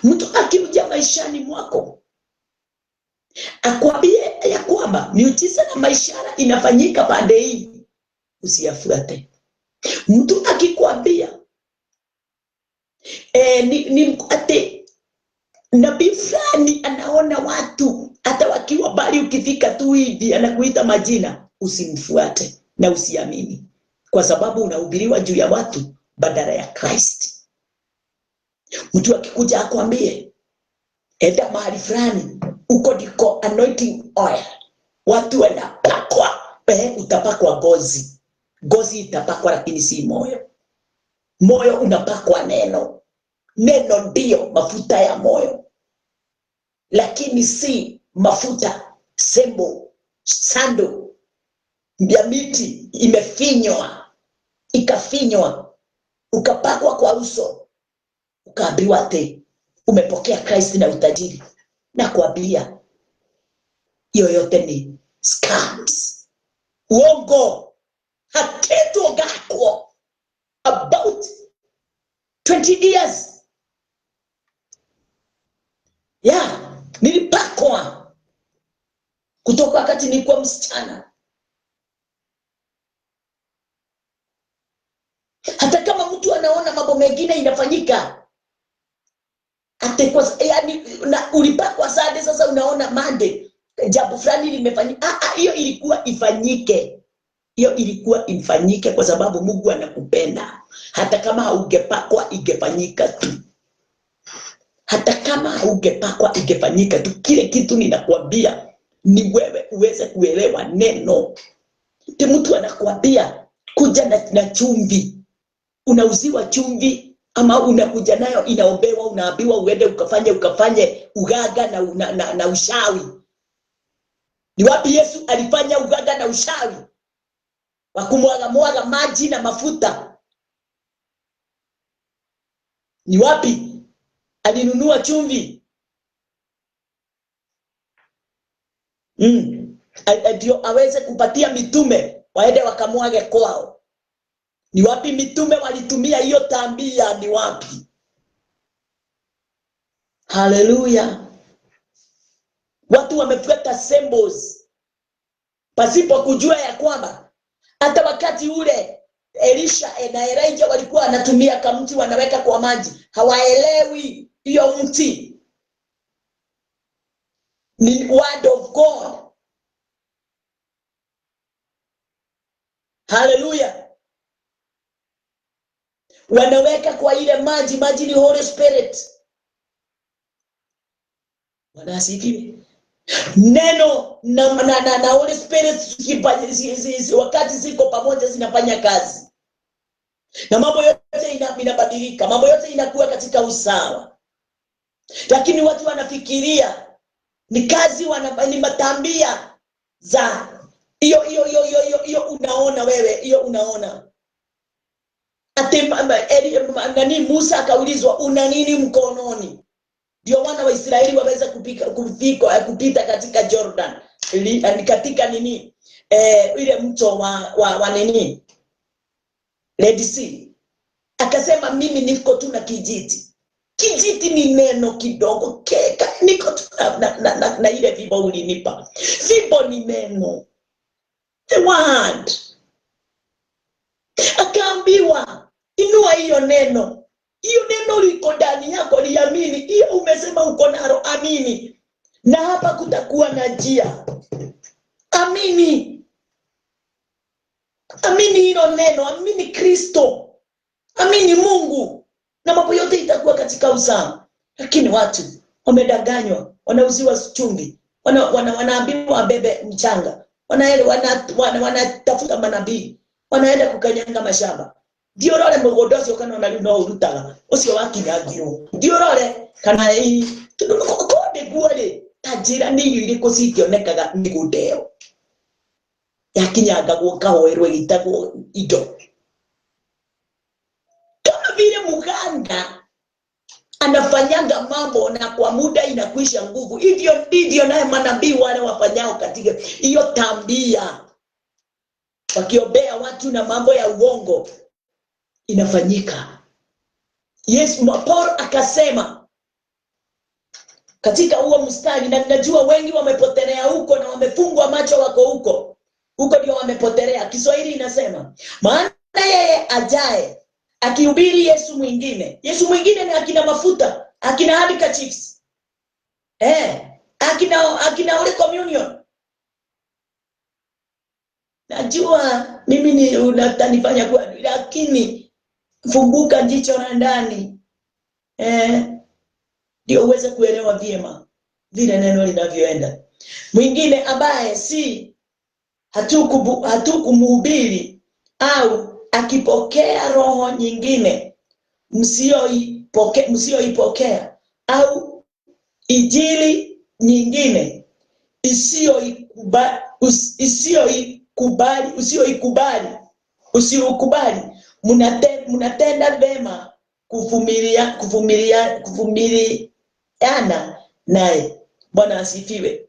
Mtu akikuja maishani mwako akwambie ya kwamba miujiza na maishara inafanyika pande hii, usiyafuate. Mtu akikwambia ate nabii fulani anaona watu hata wakiwa bali, ukifika tu hivi anakuita majina, usimfuate na usiamini, kwa sababu unahubiriwa juu ya watu badala ya Christ. Mtu akikuja akwambie enda mahali fulani, uko ndiko anointing oil, watu wanapakwa, utapakwa gozi itapakwa, lakini si moyo. Moyo unapakwa neno ndio mafuta ya moyo, lakini si mafuta sembo sando ya miti ikafinywa ukapakwa kwa uso, ukaambiwa ate umepokea Christ na utajiri. Na kuambia yoyote ni scams, uongo. Haketo gako about 20 years. Nilipakwa kutoka wakati nilikuwa msichana. Hata kama mtu anaona mambo mengine inafanyika, na ulipakwa Sunday, sasa unaona Monday jambo fulani limefanyika. Hiyo ilikuwa ifanyike. Kwa sababu Mungu anakupenda. Hata kama haungepakwa ingefanyika tu. Hata kama haungepakwa ingefanyika tu. Kile kitu ninakwambia ni wewe uweze kuelewa neno. Mtu anakuambia kuja na chumvi. Unauziwa chumvi ama unakuja nayo inaombewa, unaambiwa uende ukafanye ugaga na ushawi. Ni wapi Yesu alifanya ugaga na ushawi? Wakumwaga maji na mafuta. Ni wapi alinunua chumvi? Ndio aweze kupatia mitume waende wakamwage kwao. Ni wapi mitume walitumia hiyo tambia? Ni wapi? Haleluya. Watu wamefuata symbols pasipo kujua ya kwamba hata wakati ule Elisha na Elijah walikuwa wanatumia kamti wanaweka kwa maji. Hawaelewi hiyo mti ni word of God. Haleluya. Wanaweka kwa ile maji ni Holy Spirit. Wanasikia neno na Holy Spirit wakati ziko pamoja zinafanya kazi. Na mambo yote inabadilika, mambo yote inakuwa katika usawa. Lakini watu wanafikiria ni kazi, ni matambia za hiyo unaona wewe, hiyo unaona. Ati Musa akaulizwa una nini mkononi? Ndio wana wa Israeli waweza kupita katika Jordan. Katika nini? Ile mto wa nini? Red Sea. Akasema mimi niko tu na kijiti. Kijiti ni neno kidogo keka. Niko tu na ile vibo ulinipa. Vibo ni neno. The word. Akaambiwa inua hiyo neno. Hiyo neno liko ndani yako, liamini. Hiyo umesema uko nalo, amini. Na hapa kutakuwa na njia. Amini. Amini hilo neno, amini Kristo. Amini Mungu. Na mambo yote itakuwa katika usawa. Lakini watu wamedanganywa, wanauziwa chumvi. Wanaambiwa bebe mchanga. Wanatafuta manabii. Wanaenda kukanyanga mashamba. Ndio role mugodocio kana na no urutaga ucio wakinyagiro. Ndio role kana kode guole tajira ni iriko cikionekaga migundeo. Yakinyaga gukahoerwe gitagwo indo. Kama vile muganga anafanyanga mambo na kwa muda inakwisha nguvu. Hivyo ndivyo naye manabii wale wafanyao katika hiyo tambia. Wakiombea watu na mambo ya uongo inafanyika. Yes, Paul akasema katika huo mstari, na ninajua wengi wamepotelea huko na wamefungwa macho wako huko. Huko ndio wamepotelea. Kiswahili inasema, maana yeye ajaye akihubiri Yesu mwingine. Yesu mwingine ni akina mafuta, akina handkerchiefs. Akina Holy Communion. Najua mimi ni unatanifanya kwa, lakini funguka jicho la ndani. Ndio uweze kuelewa vyema vile neno linavyoenda. Mwingine ambaye si hatukumuhubiri au akipokea roho nyingine msioipokea au injili nyingine usiokubali, mnatenda vema kuvumiliana naye. Bwana asifiwe.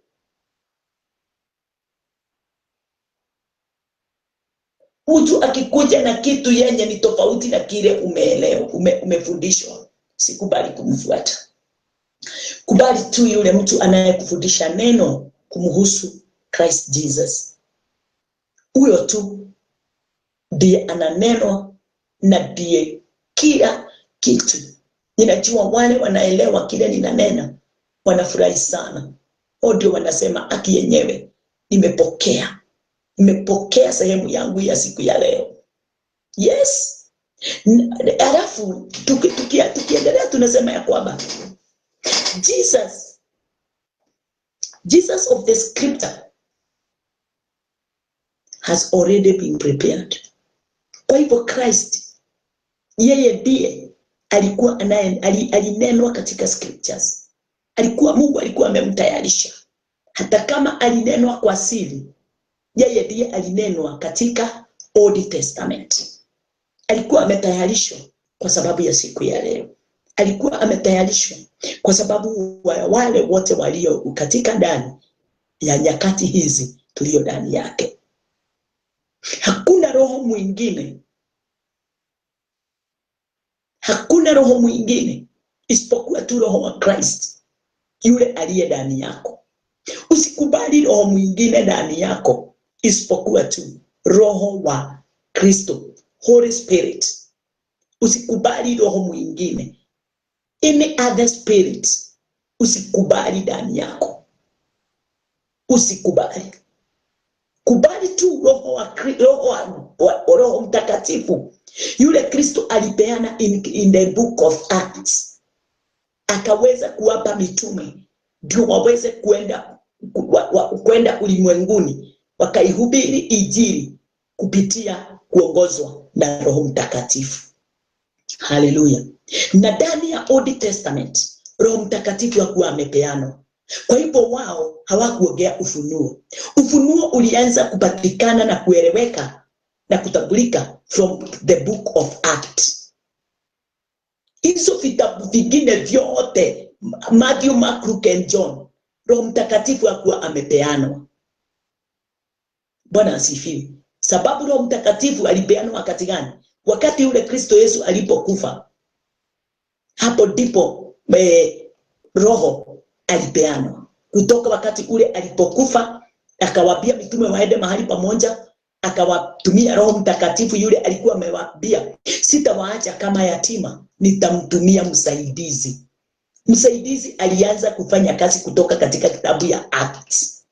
Mtu akikuja na kitu yenye ni tofauti na kile umeelewa, umefundishwa, sikubali kumfuata. Kubali tu yule mtu anayekufundisha neno kumhusu Christ Jesus. Huyo tu ndiye ana neno na ndiye kila kitu. Ninajua wale wanaelewa kile ninanena wanafurahi sana. Ndio wanasema aki yenyewe nimepokea sehemu yangu ya siku ya leo. Yes. Alafu tukiendelea tunasema ya kwamba Jesus of the scripture has already been prepared. Kwa hivyo Christ yeye ndiye alikuwa alinenwa katika scriptures. Mungu alikuwa amemtayarisha. Hata kama alinenwa kwa siri, yeye ndiye alinenwa katika Old Testament. Alikuwa ametayarishwa kwa sababu ya siku ya leo. Alikuwa ametayarishwa kwa sababu wale wote walio katika ndani ya nyakati hizi tulio ndani yake. Hakuna roho mwingine isipokuwa tu roho wa Christ, yule aliye ndani yako. Usikubali roho mwingine ndani yako isipokuwa tu roho wa Kristo, Holy Spirit. Usikubali roho mwingine, any other spirit, usikubali ndani yako. Usikubali. Kubali tu roho Mtakatifu, yule Kristo alipeana in the book of Acts. Akaweza kuwapa mitume ndio waweze kwenda ulimwenguni wakaihubiri injili kupitia kuongozwa na Roho Mtakatifu. Haleluya. Na ndani ya Old Testament Roho Mtakatifu hakuwa amepeanwa. Kwa hivyo wao hawakuongea ufunuo. Ufunuo ulianza kupatikana na kueleweka na kutambulika from the book of Acts. Hizo vitabu vingine vyote, Matthew, Mark, Luke and John, Roho Mtakatifu hakuwa amepeanwa. Bwana asifiwe. Sababu Roho Mtakatifu alipeanwa wakati gani? Wakati ule Kristo Yesu alipokufa. Hapo ndipo Roho alipeanwa. Kutoka wakati ule alipokufa, akawaambia mitume waende mahali pamoja, akawatumia Roho Mtakatifu. Yule alikuwa amewaambia, sitawaacha kama yatima, nitamtumia msaidizi. Msaidizi alianza kufanya kazi kutoka katika kitabu ya Acts.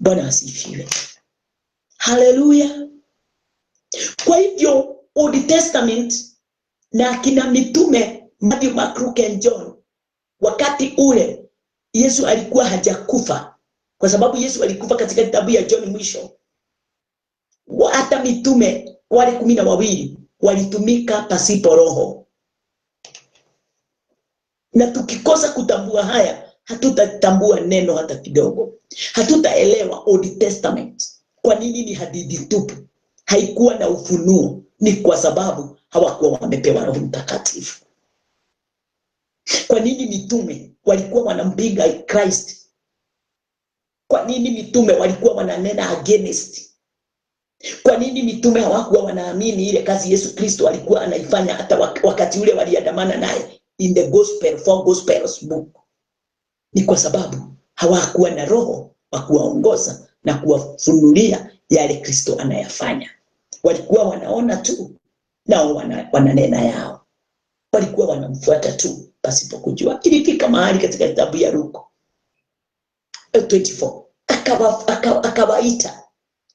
Bwana asifiwe. Haleluya. Kwa hivyo Old Testament na akina mitume Matthew, Mark, Luke and John, wakati ule Yesu alikuwa hajakufa, kwa sababu Yesu alikufa katika kitabu ya John mwisho. Hata mitume wale 12 walitumika pasipo Roho. Na tukikosa kutambua haya, hatutatambua neno hata kidogo. Hatutaelewa Old Testament. Kwa nini ni hadithi tupu? Haikuwa na ufunuo. Ni kwa sababu hawakuwa wamepewa Roho Mtakatifu. Kwa nini mitume walikuwa wanampinga Christ? Kwa nini mitume walikuwa wananena against? Kwa nini mitume hawakuwa wanaamini ile kazi Yesu Kristo alikuwa anaifanya hata wakati ule waliandamana naye in the gospel, for gospels book? Ni kwa sababu hawakuwa na Roho wa kuwaongoza na kuwafunulia yale Kristo anayafanya. Walikuwa wanaona tu nao wananena yao. Walikuwa wanamfuata tu pasipo kujua. Ilifika mahali katika kitabu ya Luke 24 akawaita,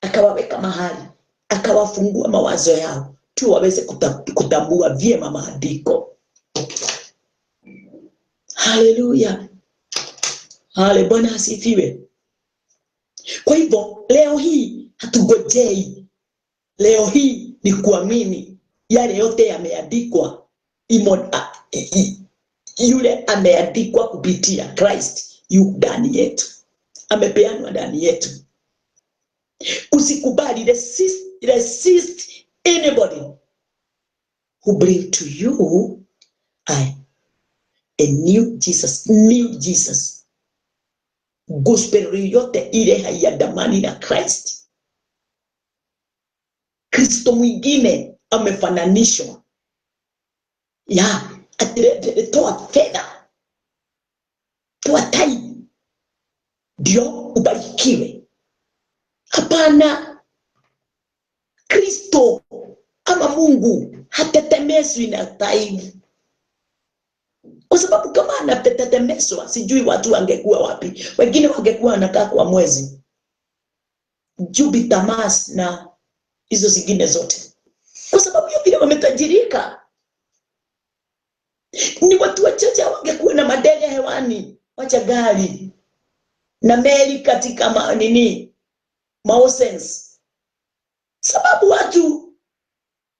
akawaweka mahali, akawafungua mawazo yao tu waweze kutambua vyema maandiko. Haleluya. Bwana asifiwe. Kwa hivyo leo hii hatugojei. Leo hii ni kuamini yale yote yameandikwa. Yule ameandikwa kupitia Christ yu ndani yetu, amepeanwa ndani yetu. Usikubali, resist anybody who bring to you a new Jesus. Gospel yote ile haiandamani na Christ. Kristo mwingine amefananishwa. Toa fedha, toa tithe ndio ubarikiwe. Hapana. Kristo ama Mungu hatetemeswi na tithe. Kwa sababu kama anatetemeswa, sijui watu wangekuwa wapi. Wengine wangekuwa wanakaa kwa mwezi, Jupiter, Mars na hizo zingine zote. Kwa sababu ya vile wametajirika. Ni watu wachache wangekuwa na madege hewani, wacha gari na meli katika oceans. Sababu watu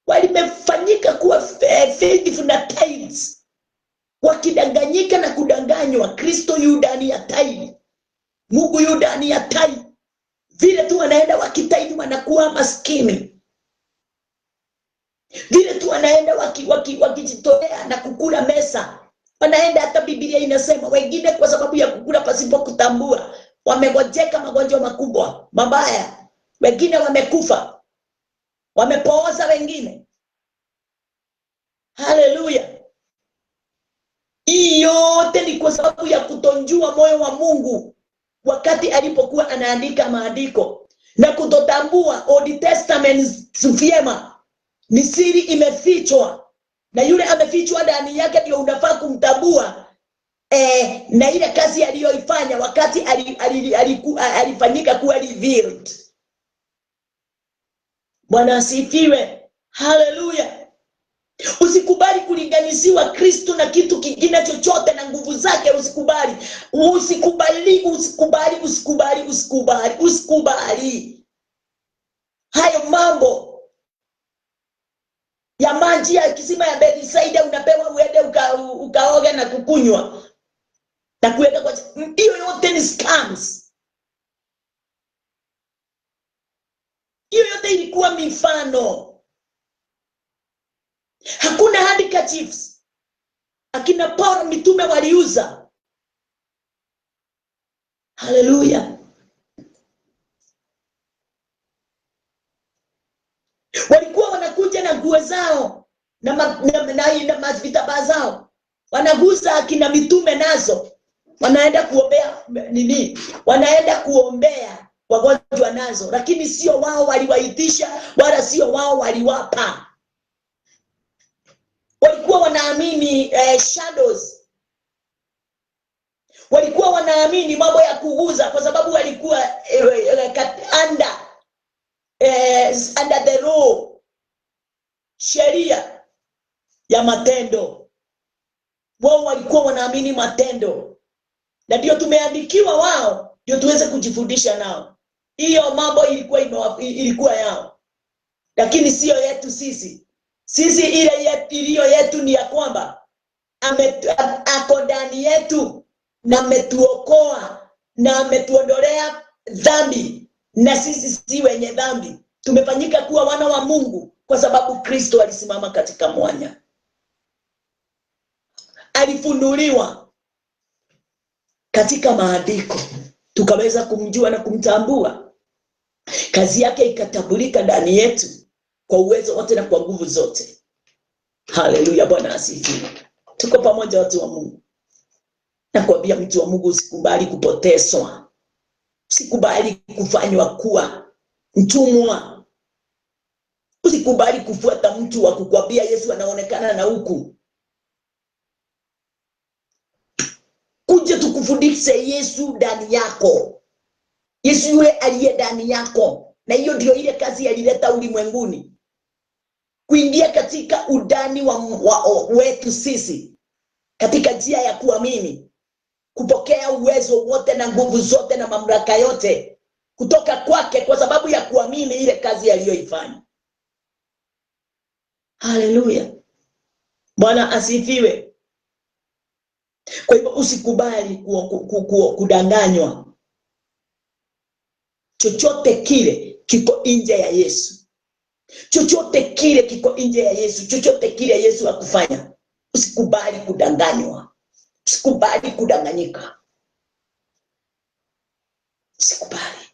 walimefanyika kuwa faithful na tithes, wakidanganyika na kudanganywa. Kristo yu ndani ya tithe, Mungu yu ndani ya tithe. Vile tu wanaenda wakitithe wanakuwa maskini. Vile tu wanaenda wakijitolea na kukula mesa, wanaenda, hata Biblia inasema wengine kwa sababu ya kukula pasipo kutambua wamegojeka magonjwa makubwa mabaya, wengine wamekufa, wamepooza wengine. Haleluya! Hii yote ni kwa sababu ya kutonjua moyo wa Mungu wakati alipokuwa anaandika maandiko, na kutotambua Old Testament vyema. Ni siri imefichwa, na yule amefichwa ndani yake ndio unafaa kumtambua na ile kazi aliyoifanya wakati alifanyika kuwa revealed. Bwana asifiwe. Haleluya! Usikubali kulinganishiwa Kristo na kitu kingine chochote na nguvu zake. Usikubali hayo mambo ya maji ya kisima ya Bethsaida unapewa uende ukaoge na kukunywa na kuweka kwa hiyo yote ni scams. Hiyo yote ilikuwa mifano. Hakuna handkerchiefs akina Paulo mitume waliuza. Haleluya! Walikuwa wanakuja na nguo zao na vitambaa zao, wanaguza akina mitume nazo, wanaenda kuombea wanaenda kuombea wagonjwa nazo, lakini sio wao waliwaitisha wala sio wao waliwapa. Walikuwa wanaamini shadows. Walikuwa wanaamini mambo ya kuguza kwa sababu walikuwa under the law, sheria ya matendo. Wao walikuwa wanaamini matendo, na ndio tumeandikiwa wao ndio tuweze kujifundisha nao. Hiyo mambo ilikuwa yao, lakini sio yetu sisi. Sisi ile iliyo yetu ni ya kwamba ako ndani yetu na ametuokoa na ametuondolea dhambi, na sisi si wenye dhambi. Tumefanyika kuwa wana wa Mungu kwa sababu Kristo alisimama katika mwanya, alifunuliwa katika maandiko, tukaweza kumjua na kumtambua. Kazi yake ikatambulika ndani yetu kwa uwezo wote na kwa nguvu zote. Haleluya! Bwana asifiwe. Tuko pamoja watu wa Mungu. Nakwambia mtu wa Mungu, usikubali kupotezwa. Usikubali kufanywa kuwa mtumwa. Usikubali kufuata mtu wa kukwambia Yesu anaonekana na huku. Kuja tukufundishe Yesu ndani yako. Yesu yule aliye ndani yako. Na hiyo ndio ile kazi alileta ulimwenguni. Kuingia katika udani wetu sisi, katika njia ya kuamini, kupokea uwezo wote na nguvu zote na mamlaka yote kutoka kwake kwa sababu ya kuamini ile kazi aliyoifanya. Haleluya! Bwana asifiwe. Kwa hivyo usikubali kudanganywa. Chochote kile kiko nje ya Yesu. Chochote kile kiko nje ya Yesu. Chochote kile Yesu akufanya, usikubali kudanganywa. Usikubali kudanganyika. Usikubali.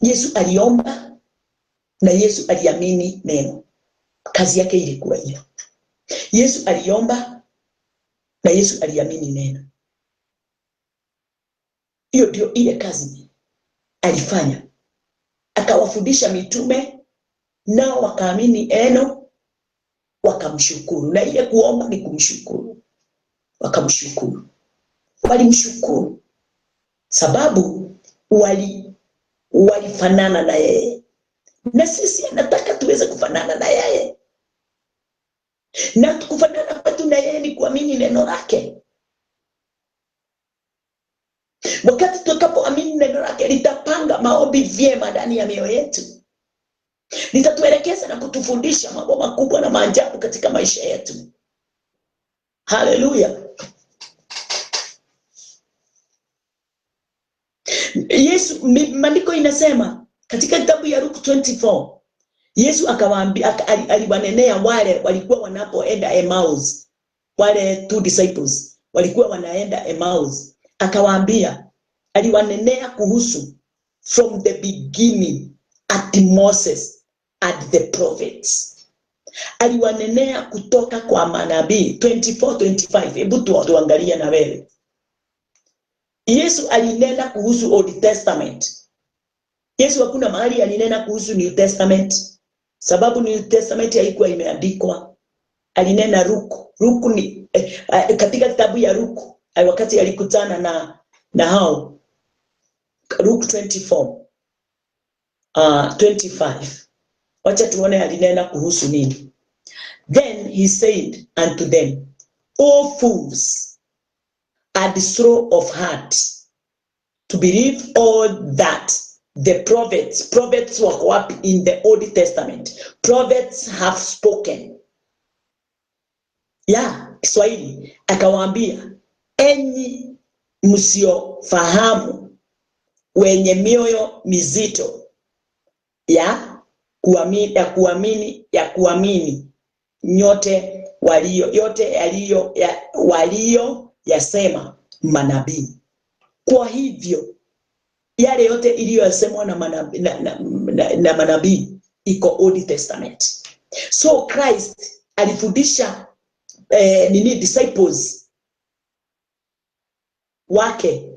Yesu aliomba na Yesu aliamini neno. Kazi yake ilikuwa hiyo. Yesu aliomba na Yesu aliamini neno. Hiyo ndio ile kazi alifanya. Akawafundisha mitume nao wakaamini neno, wakamshukuru. Na ile kuomba ni kumshukuru. Wakamshukuru. Walimshukuru sababu walifanana na yeye. na sisi anataka tuweze kufanana na yeye, na kufanana kwetu na yeye ni kuamini neno lake. Wakati tutakapoamini neno lake, litapanga maombi vyema ndani ya mioyo yetu, litatuelekeza na kutufundisha mambo makubwa na maajabu katika maisha yetu. Haleluya. Yesu, maandiko inasema katika kitabu ya Luke 24, Yesu akawaambia, aliwanenea wale walikuwa wanapoenda Emmaus, wale 2 disciples walikuwa wanaenda Emmaus, akawaambia, aliwanenea kuhusu from the beginning at Moses and the prophets. Aliwanenea kutoka kwa manabii 24-25. Hebu tuangalie na wewe. Yesu alinena kuhusu Old Testament. Yesu hakuna mahali alinena kuhusu New Testament, sababu New Testament haikuwa imeandikwa. Alinena Luke ni katika kitabu ya Luke, wakati alikutana na hao, Luke 24:25. Wacha tuone alinena kuhusu nini. Then he said unto them, O fools, and slow of heart to believe all that the prophets were up in the Old Testament. Prophets have spoken. Kiswahili akawaambia, enyi msiofahamu, wenye mioyo mizito ya kuamini yote walio yasema manabii. Kwa hivyo yale yote iliyosemwa na manabii iko Old Testament. So Christ alifundisha disciples wake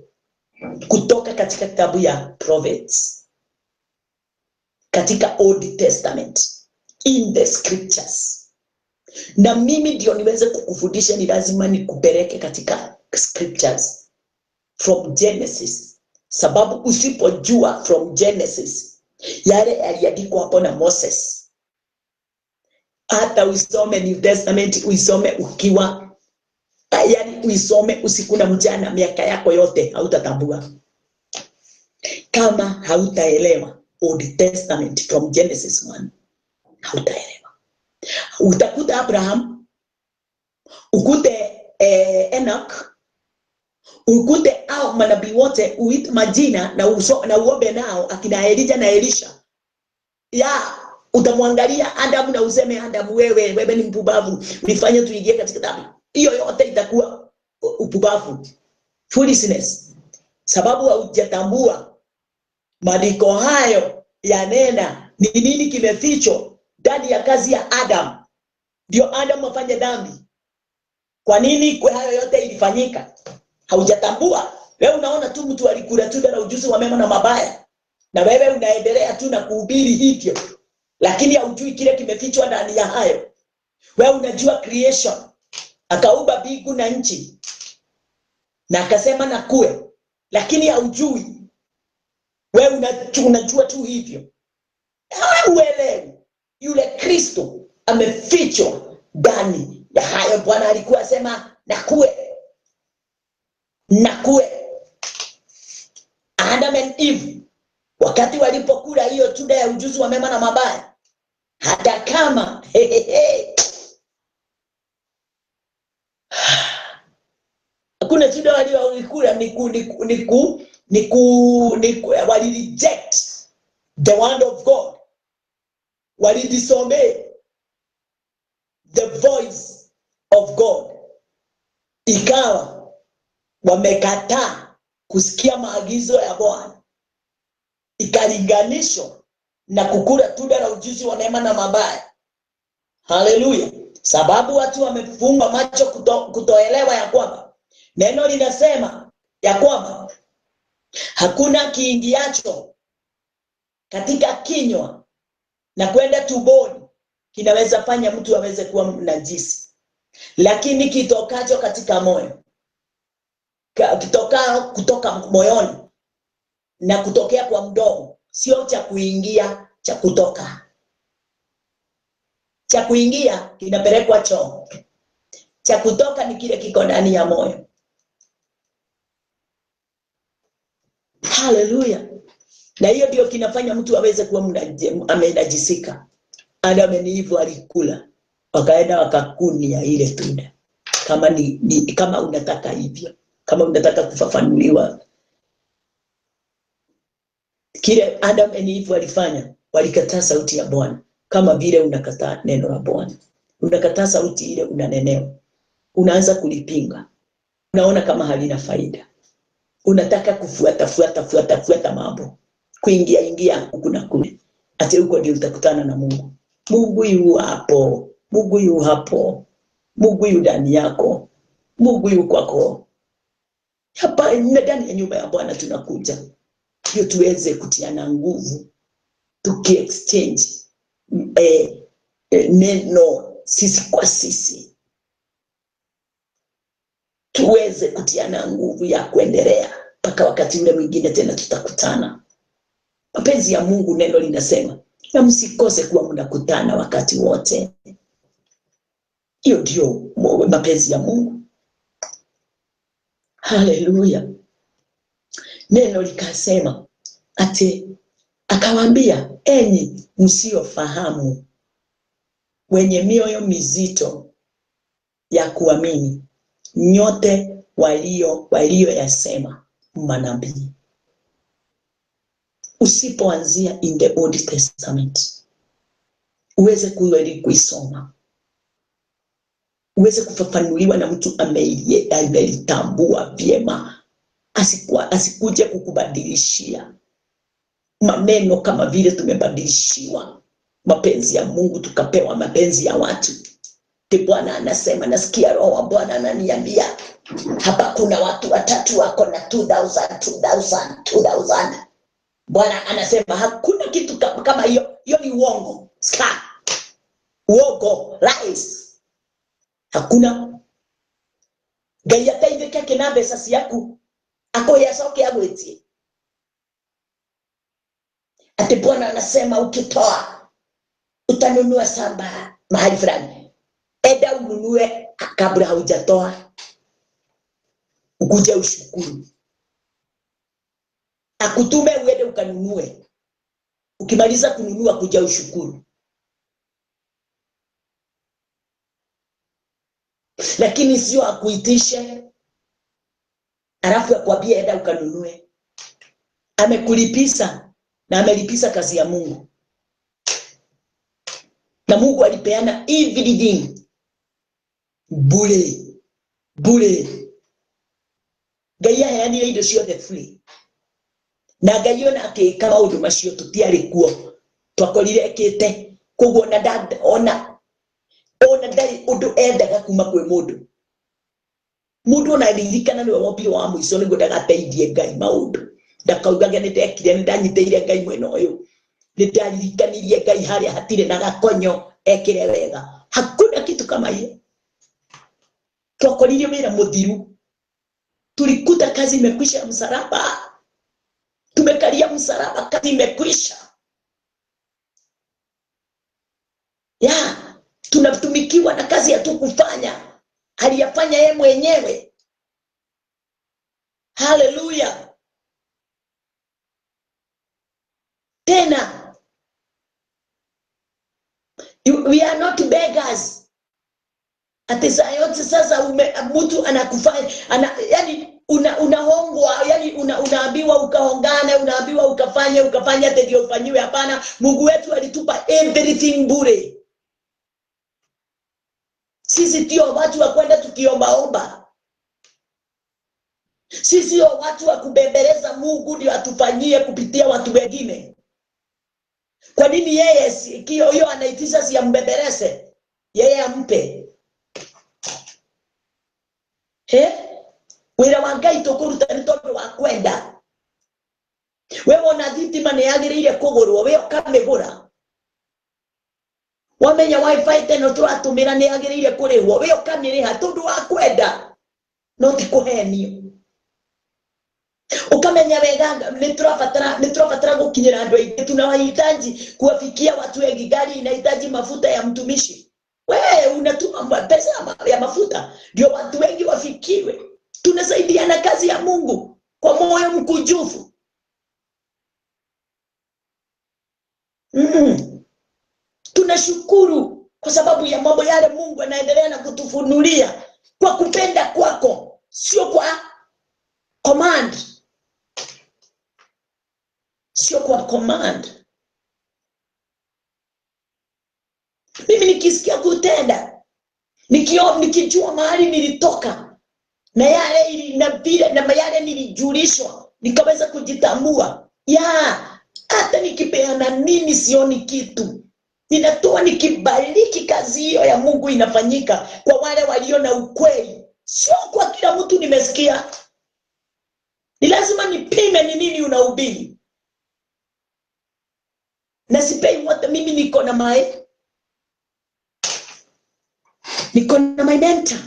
kutoka katika kitabu ya prophets, katika Old Testament, in the scriptures. Na mimi ndio niweze kukufundisha, ni lazima nikupeleke katika scriptures from Genesis, sababu usipojua from Genesis yale yaliandikwa hapo na Moses, hata usome New Testament, usome ukiwa usome usiku na mchana, miaka yako yote, hautatambua kama hautaelewa Old Testament from Genesis 1. Hautaelewa. Utakuta Abraham, ukute Enoch, ukute au manabii wote uit majina na uombe nao, akina Elijah na Elisha. Utamwangalia Adam na useme, Adam wewe ni mpumbavu, ulifanya tuingie katika dhambi. Hiyo yote itakuwa upumbavu, foolishness, sababu hujatambua maandiko hayo yanena ni nini kimefichwa ndani ya kazi ya Adam. Ndio Adam afanye dhambi. Kwa nini kwa hayo yote ilifanyika? Haujatambua. Wewe unaona tu mtu alikula tunda la ujuzi wa mema na mabaya, na wewe unaendelea tu na kuhubiri hivyo, lakini haujui kile kimefichwa ndani ya hayo. Wewe unajua creation, akaumba mbingu na nchi na akasema na kuwe, lakini haujui. Wewe unajua tu hivyo. Uelewi yule Kristo amefichwa ndani ya hayo. Bwana alikuwa sema na kuwe. Adam and Eve wakati walipokula hiyo tunda ya ujuzi wa mema na mabaya, hata kama hakuna tunda walioikula, wali reject the word of God, wali disobey the voice of God, ikawa wamekataa kusikia maagizo ya Bwana, ikalinganishwa na kukula tunda la ujuzi wa neema na mabaya. Haleluya. Sababu watu wamefunga macho kutoelewa ya kwamba neno linasema ya kwamba hakuna kiingiacho katika kinywa na kwenda tumboni kinaweza fanya mtu aweze kuwa najisi, lakini kitokacho katika moyo, kutoka moyoni na kutokea kwa mdomo, sio cha kuingia cha kutoka. Cha kuingia kinapelekwa choo. Cha kutoka ni kile kiko ndani ya moyo. Haleluya. Na hiyo ndio kinafanya mtu aweze kuwa amenajisika. Adam na Eve walikula, wakaenda wakakunia ile tunda. Kama kama unataka hivyo, kama unataka kufafanuliwa, kile Adam na Eve walifanya, walikataa sauti ya Bwana. Kama vile unakataa neno la Bwana, unakataa sauti ile unanenewa, unaanza kulipinga, unaona kama halina faida, unataka kufuata mambo, kuingia huku na kule, ati huko ndio utakutana na Mungu. Mungu yu hapo, Mungu yu hapo, Mungu yu ndani yako, Mungu yu kwako. Hapa ndani ya nyumba ya Bwana tunakuja ndio tuweze kutiana nguvu, tukiexchange neno sisi kwa sisi, tuweze kutiana nguvu ya kuendelea mpaka wakati ule mwingine tena tutakutana. Mapenzi ya Mungu, neno linasema, na msikose kuwa mnakutana wakati wote. Hiyo ndio mapenzi ya Mungu. Haleluya. Neno likasema ati akawaambia, enyi msiofahamu, wenye mioyo mizito ya kuamini, nyote walio yasema manabii. Usipoanzia in the Old Testament, uweze kuisoma, uweze kufafanuliwa na mtu amelitambua vyema, asikuje kukubadilishia maneno kama vile tumebadilishiwa mapenzi ya Mungu, tukapewa mapenzi ya watu. Bwana anasema, nasikia Roho wa Bwana ananiambia hapa kuna watu watatu wako na 2000. Bwana anasema hakuna kitu kama hiyo. Hiyo ni uongo. Uongo, lies. Hakuna. Ngai ataithike kina mbeca ciaku akoyacoke agwitie. Ati Bwana anasema ukitoa utanunua shamba mahali fulani. Enda ununue kabla haujatoa, ukuje ushukuru. Akutume uende ukanunue. Ukimaliza kununua kuja ushukuru. Lakini sio akuitishe alafu akwambie enda ukanunue. Amekulipisa na amelipisa kazi ya Mungu. Na Mungu alipeana everything bure. Ngai aheanire indo ciothe free. Na Ngai ona akika maundu macio tutiari kuo, twakorire ekite. Koguo ona ndari undu endaga kuma kwi mundu ona aririkana niwe wopire wa muico niguo ndagateithie Ngai maundu. Ndakaugage nindekire nindanyiteire Ngai mwena uyu, nindaririkanirie Ngai haria hatire na gakonyo ekire wega. Hakuna kitu kama hiyo. Twakorire wira muthiru, tulikuta kazi imekwisha, msalaba tumekalia msalaba, kazi imekwisha. Tunatumikiwa na kazi hatukufanya, aliyafanya yeye mwenyewe. Haleluya. Tena we are not beggars. Ati saa yote sasa mtu anakufanya yani unahongwa, yani unaambiwa ukahongane, unaambiwa ukafanye ati ndio ufanyiwe. Hapana, Mungu wetu alitupa everything bure. Sisi ndio watu wa kwenda tukiombaomba. Sisi ndio watu wa kubembeleza Mungu ndio atufanyie kupitia watu wengine. Kwa nini yeye hiyo anaitisha si ambembeleze? Yeye ampe. Wira wa Ngai tukuruta ni tondu wa kwenda. Wewe ona thitima ni yagiriire kugurwo, we ukamigura. Wamenya wifi teno turatumira ni yagiriire kurihwo, we ukamiriha tondu wa kwenda, no ti kuhenio. Ukamenya wega niturafatara gukinyira andu aingi, tunawahitaji kuwafikia watu wengi. Gari inahitaji mafuta ya mtumishi, wewe unatuma pesa ya mafuta ndio watu wengi wafikiwe. Tunasaidiana kazi ya Mungu kwa moyo mkunjufu. Tunashukuru kwa sababu ya mambo yale Mungu anaendelea na kutufunulia kwa kupenda kwako, sio kwa command. Sio kwa command. Mimi nikisikia kutenda, nikijua mahali nilitoka na yale nilijulishwa, nikaweza kujitambua. Hata nikipeana nini sioni kitu. Ninatoa nikibariki kazi hiyo ya Mungu inafanyika kwa wale walio na ukweli. Sio kwa kila mtu nimesikia. Ni lazima nipime ni nini unahubiri. Na sipei wote. Mimi niko na my mentor.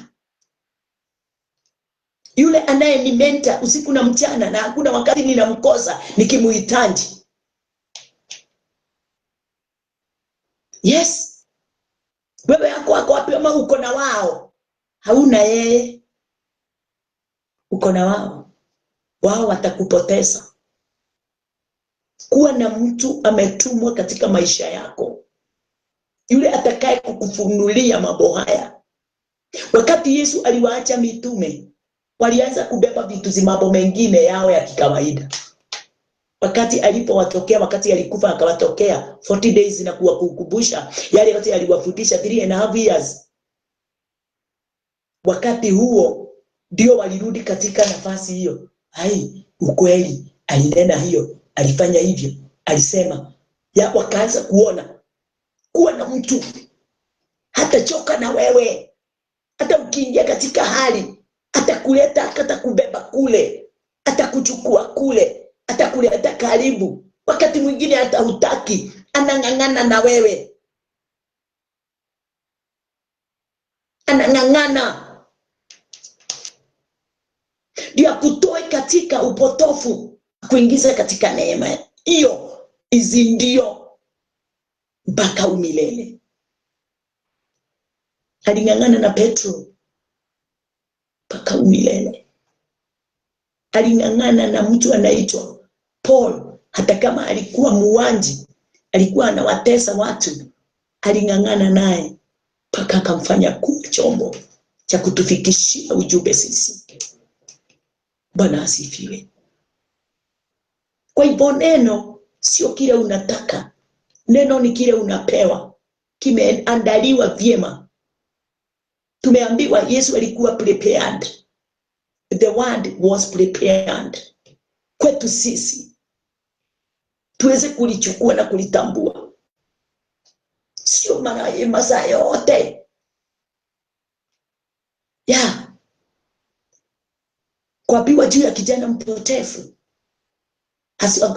Yule anaye ni mentor usiku na mchana, na hakuna wakati ninamkosa nikimuhitaji. Yes. Wewe yako wapi ama uko na wao? Hauna yeye. Uko na wao. Wao watakupoteza. Kuwa na mtu ametumwa katika maisha yako, yule atakaye kukufunulia mambo haya. Wakati Yesu aliwaacha mitume, walianza kubeba vitu mambo mengine yao ya kikawaida. Wakati alipowatokea, wakati alikufa akawatokea 40 days na kuwakumbusha yale yote aliwafundisha 3.5 years. Wakati huo ndio walirudi katika nafasi hiyo. Ukweli alinena hiyo, alifanya hivyo, alisema. Wakaanza kuona kuwa na mtu hata choka na wewe, hata ukiingia katika hali atakuleta, atakubeba kule, atakuchukua kule, atakuleta karibu. Wakati mwingine hata hutaki, anang'ang'ana na wewe, anang'ang'ana ndio kutoe katika upotofu, kuingiza katika neema. Hiyo ndio mpaka umilele. Aling'ang'ana na Petro mpaka umilele. Aling'ang'ana na mtu anaitwa Paul, hata kama alikuwa muanji, alikuwa anawatesa watu, aling'ang'ana naye mpaka akamfanya kuwa chombo cha kutufikishia ujumbe sisi. Bwana asifiwe. Kwa hivyo neno sio kile unataka. Neno ni kile unapewa. Kimeandaliwa vyema. Tumeambiwa Yesu alikuwa prepared. The word was prepared. Kwetu sisi tuweze kulichukua na kulitambua. Sio masaa yote. Kuambiwa juu ya kijana mpotevu,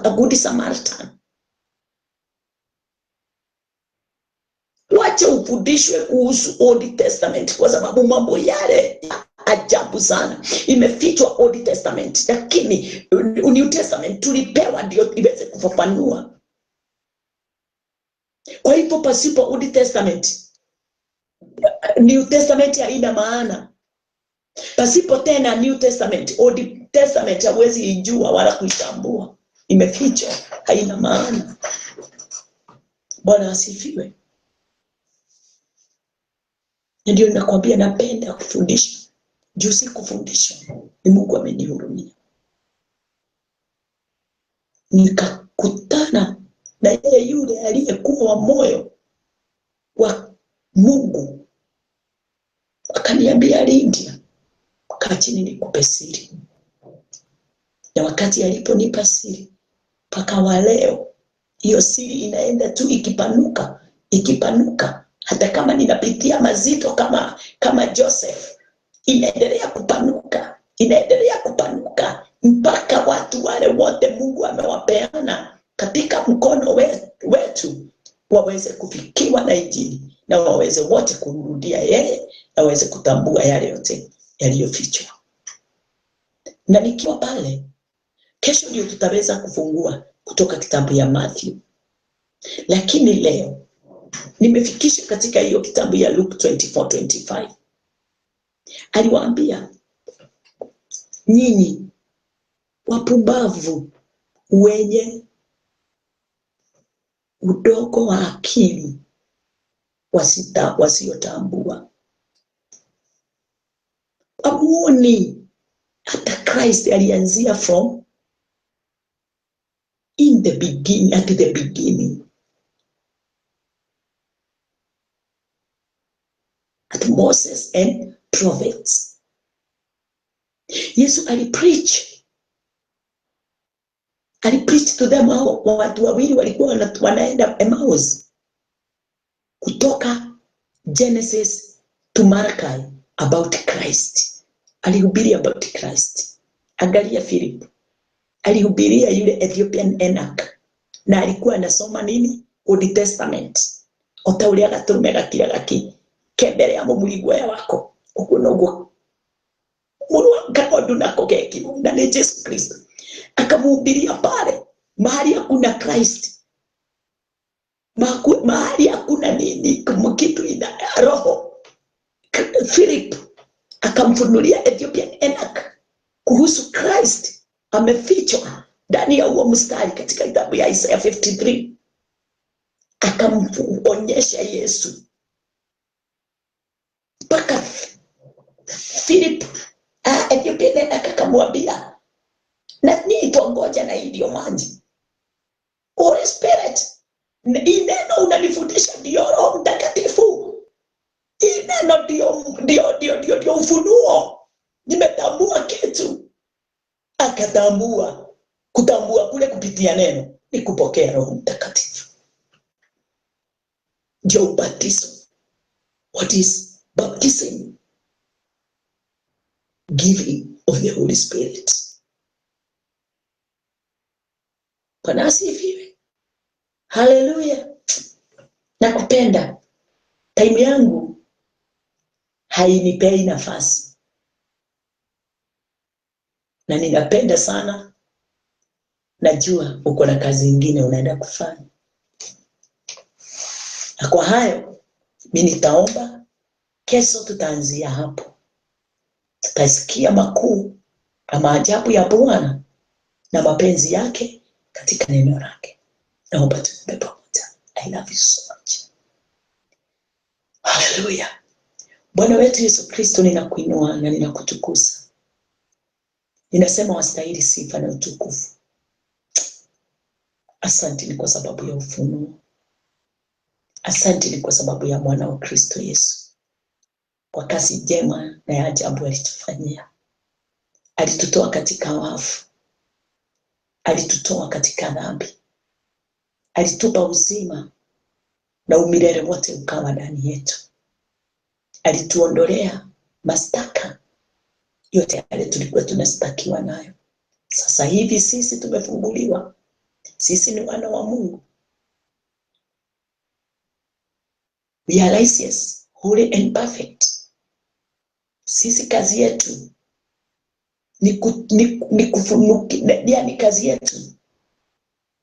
a good Samaritan. Wacha ufundishwe kuhusu Old Testament, kwa sababu mambo yale ajabu sana imefichwa Old Testament, lakini New Testament tulipewa ndio iweze kufafanua. Kwa hivyo pasipo Old Testament, New Testament haina maana. Pasipo tena New Testament, Old Testament hawezi ijua wala kuitambua. Imefichwa, haina maana. Bwana asifiwe. Ndio nakwambia napenda kufundisha. Juu si kufundisha, ni Mungu amenihurumia. Nikakutana na yule aliyekuwa wa moyo wa Mungu. Akaniambia, Lydia, kaa chini nikupe siri. Na wakati aliponipa siri, mpaka wa leo hiyo siri inaenda tu ikipanuka. Hata kama ninapitia mazito kama Joseph, inaendelea kupanuka mpaka watu wale wote Mungu amewapeana katika mkono wetu waweze kufikiwa na Injili, na waweze wote kumrudia yeye, na waweze kutambua yale yote yaliyofichwa. Na nikiwa pale Kesho ndio tutaweza kufungua kutoka kitabu ya Matthew. Lakini leo nimefikisha katika hiyo kitabu ya Luke 24:25. Aliwaambia, nyinyi wapumbavu wenye udogo wa akili wasiotambua. Amuoni hata Christ alianzia from in the beginning, at the beginning. At Moses and prophets. Yesu alipreach to them. Watu wawili walikuwa wanaenda Emmaus kutoka Genesis to Malachi about Christ. Alihubiri about Christ. Angalia Philip. Alihubiria yule Ethiopian Enoch. Na alikuwa anasoma nini? Old Testament. Otaulia gaturumega kila gaki. Kembere ya muligwa wako. Ukunogo. Munwa kakodu na kokeki. Na ni Yesu Kristo. Akamuhubiria pale. Mahali hakuna Christ. Mahali hakuna nini. Kitu ina roho. Philip akamfunulia Ethiopian Enoch kuhusu Christ. Amefichwa ndani ya huo mstari katika kitabu ya Isaiah 53. Akamuonyesha Yesu. Mpaka Philip Ethiopian Enoch akamwambia, na nini tuongoja na hiyo maji? Holy Spirit, neno unanifundisha ndio Roho Mtakatifu. Neno ndio ufunuo. Nimetambua kitu. Akatambua. Kutambua kule kupitia neno ni kupokea Roho Mtakatifu. Ndio ubatizo. What is baptism? Giving of the Holy Spirit. Bwana asifiwe. Hallelujah. Nakupenda. Time yangu hainipei nafasi. Na ninapenda sana. Najua uko na kazi nyingine unaenda kufanya. Na kwa hayo mimi nitaomba. Kesho tutaanzia hapo. Tutasikia makuu na maajabu ya Bwana na mapenzi yake katika neno lake. Naomba tuombe pamoja. I love you so much. Hallelujah. Bwana wetu Yesu Kristo, ninakuinua na ninakutukuza. Ninasema wastahili sifa na utukufu. Asante ni kwa sababu ya ufunuo. Asante ni kwa sababu ya mwana wa Kristo Yesu. Kwa kazi njema na ya ajabu alitufanyia. Alitutoa katika wafu. Alitutoa katika dhambi. Alitupa uzima na umilele wote ukawa ndani yetu. Alituondolea mashtaka yote yale tulikuwa tunastakiwa nayo. Sasa hivi sisi tumefunguliwa. Sisi ni wana wa Mungu. We are righteous, holy and perfect. Sisi kazi yetu ni kufunuki, yani kazi yetu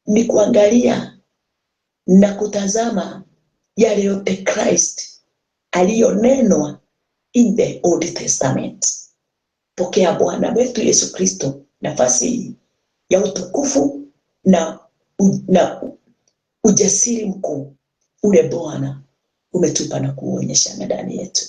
ni kuangalia na kutazama yale yote Christ aliyonenwa in the Old Testament. Pokea Bwana wetu Yesu Kristo nafasi ya utukufu na ujasiri mkuu ule Bwana umetupa na kuonyesha ndani yetu.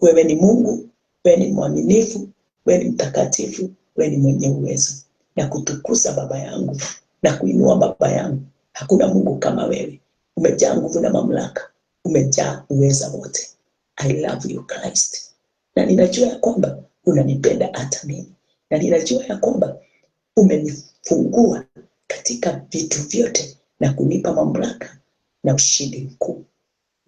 Wewe ni Mungu, wewe ni mwaminifu, wewe ni mtakatifu, wewe ni mwenye uwezo. Na kutukuza Baba yangu na kuinua Baba yangu. Hakuna Mungu kama wewe. Umejaa nguvu na mamlaka. Umejaa uweza wote. I love you Christ. Na ninajua ya kwamba unanipenda hata mimi. Na ninajua ya kwamba umenifungua katika vitu vyote na kunipa mamlaka na ushindi mkuu.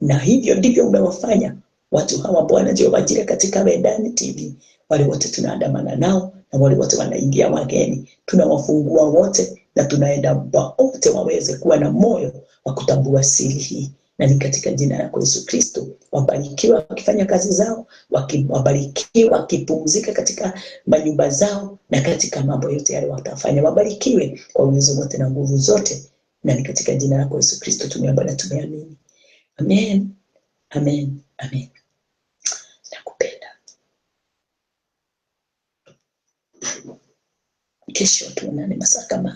Na hivyo ndivyo umewafanya watu hawa Bwana Jehova Jireh katika Wendani TV. Wale wote tunaandamana nao na wale wote wanaingia wageni. Tunawafungua wote na tunaenda wote waweze kuwa na moyo wa kutambua siri hii. na ni katika jina la Yesu Kristo. Wabarikiwa wakifanya kazi zao, wabarikiwa wakipumzika katika manyumba zao, na katika mambo yote yale watafanya. Wabarikiwe kwa uwezo wote na nguvu zote, na ni katika jina la Yesu Kristo tumeomba na tumeamini. Amen. Amen. Amen. Nakupenda. Kesho tuonane masaa kama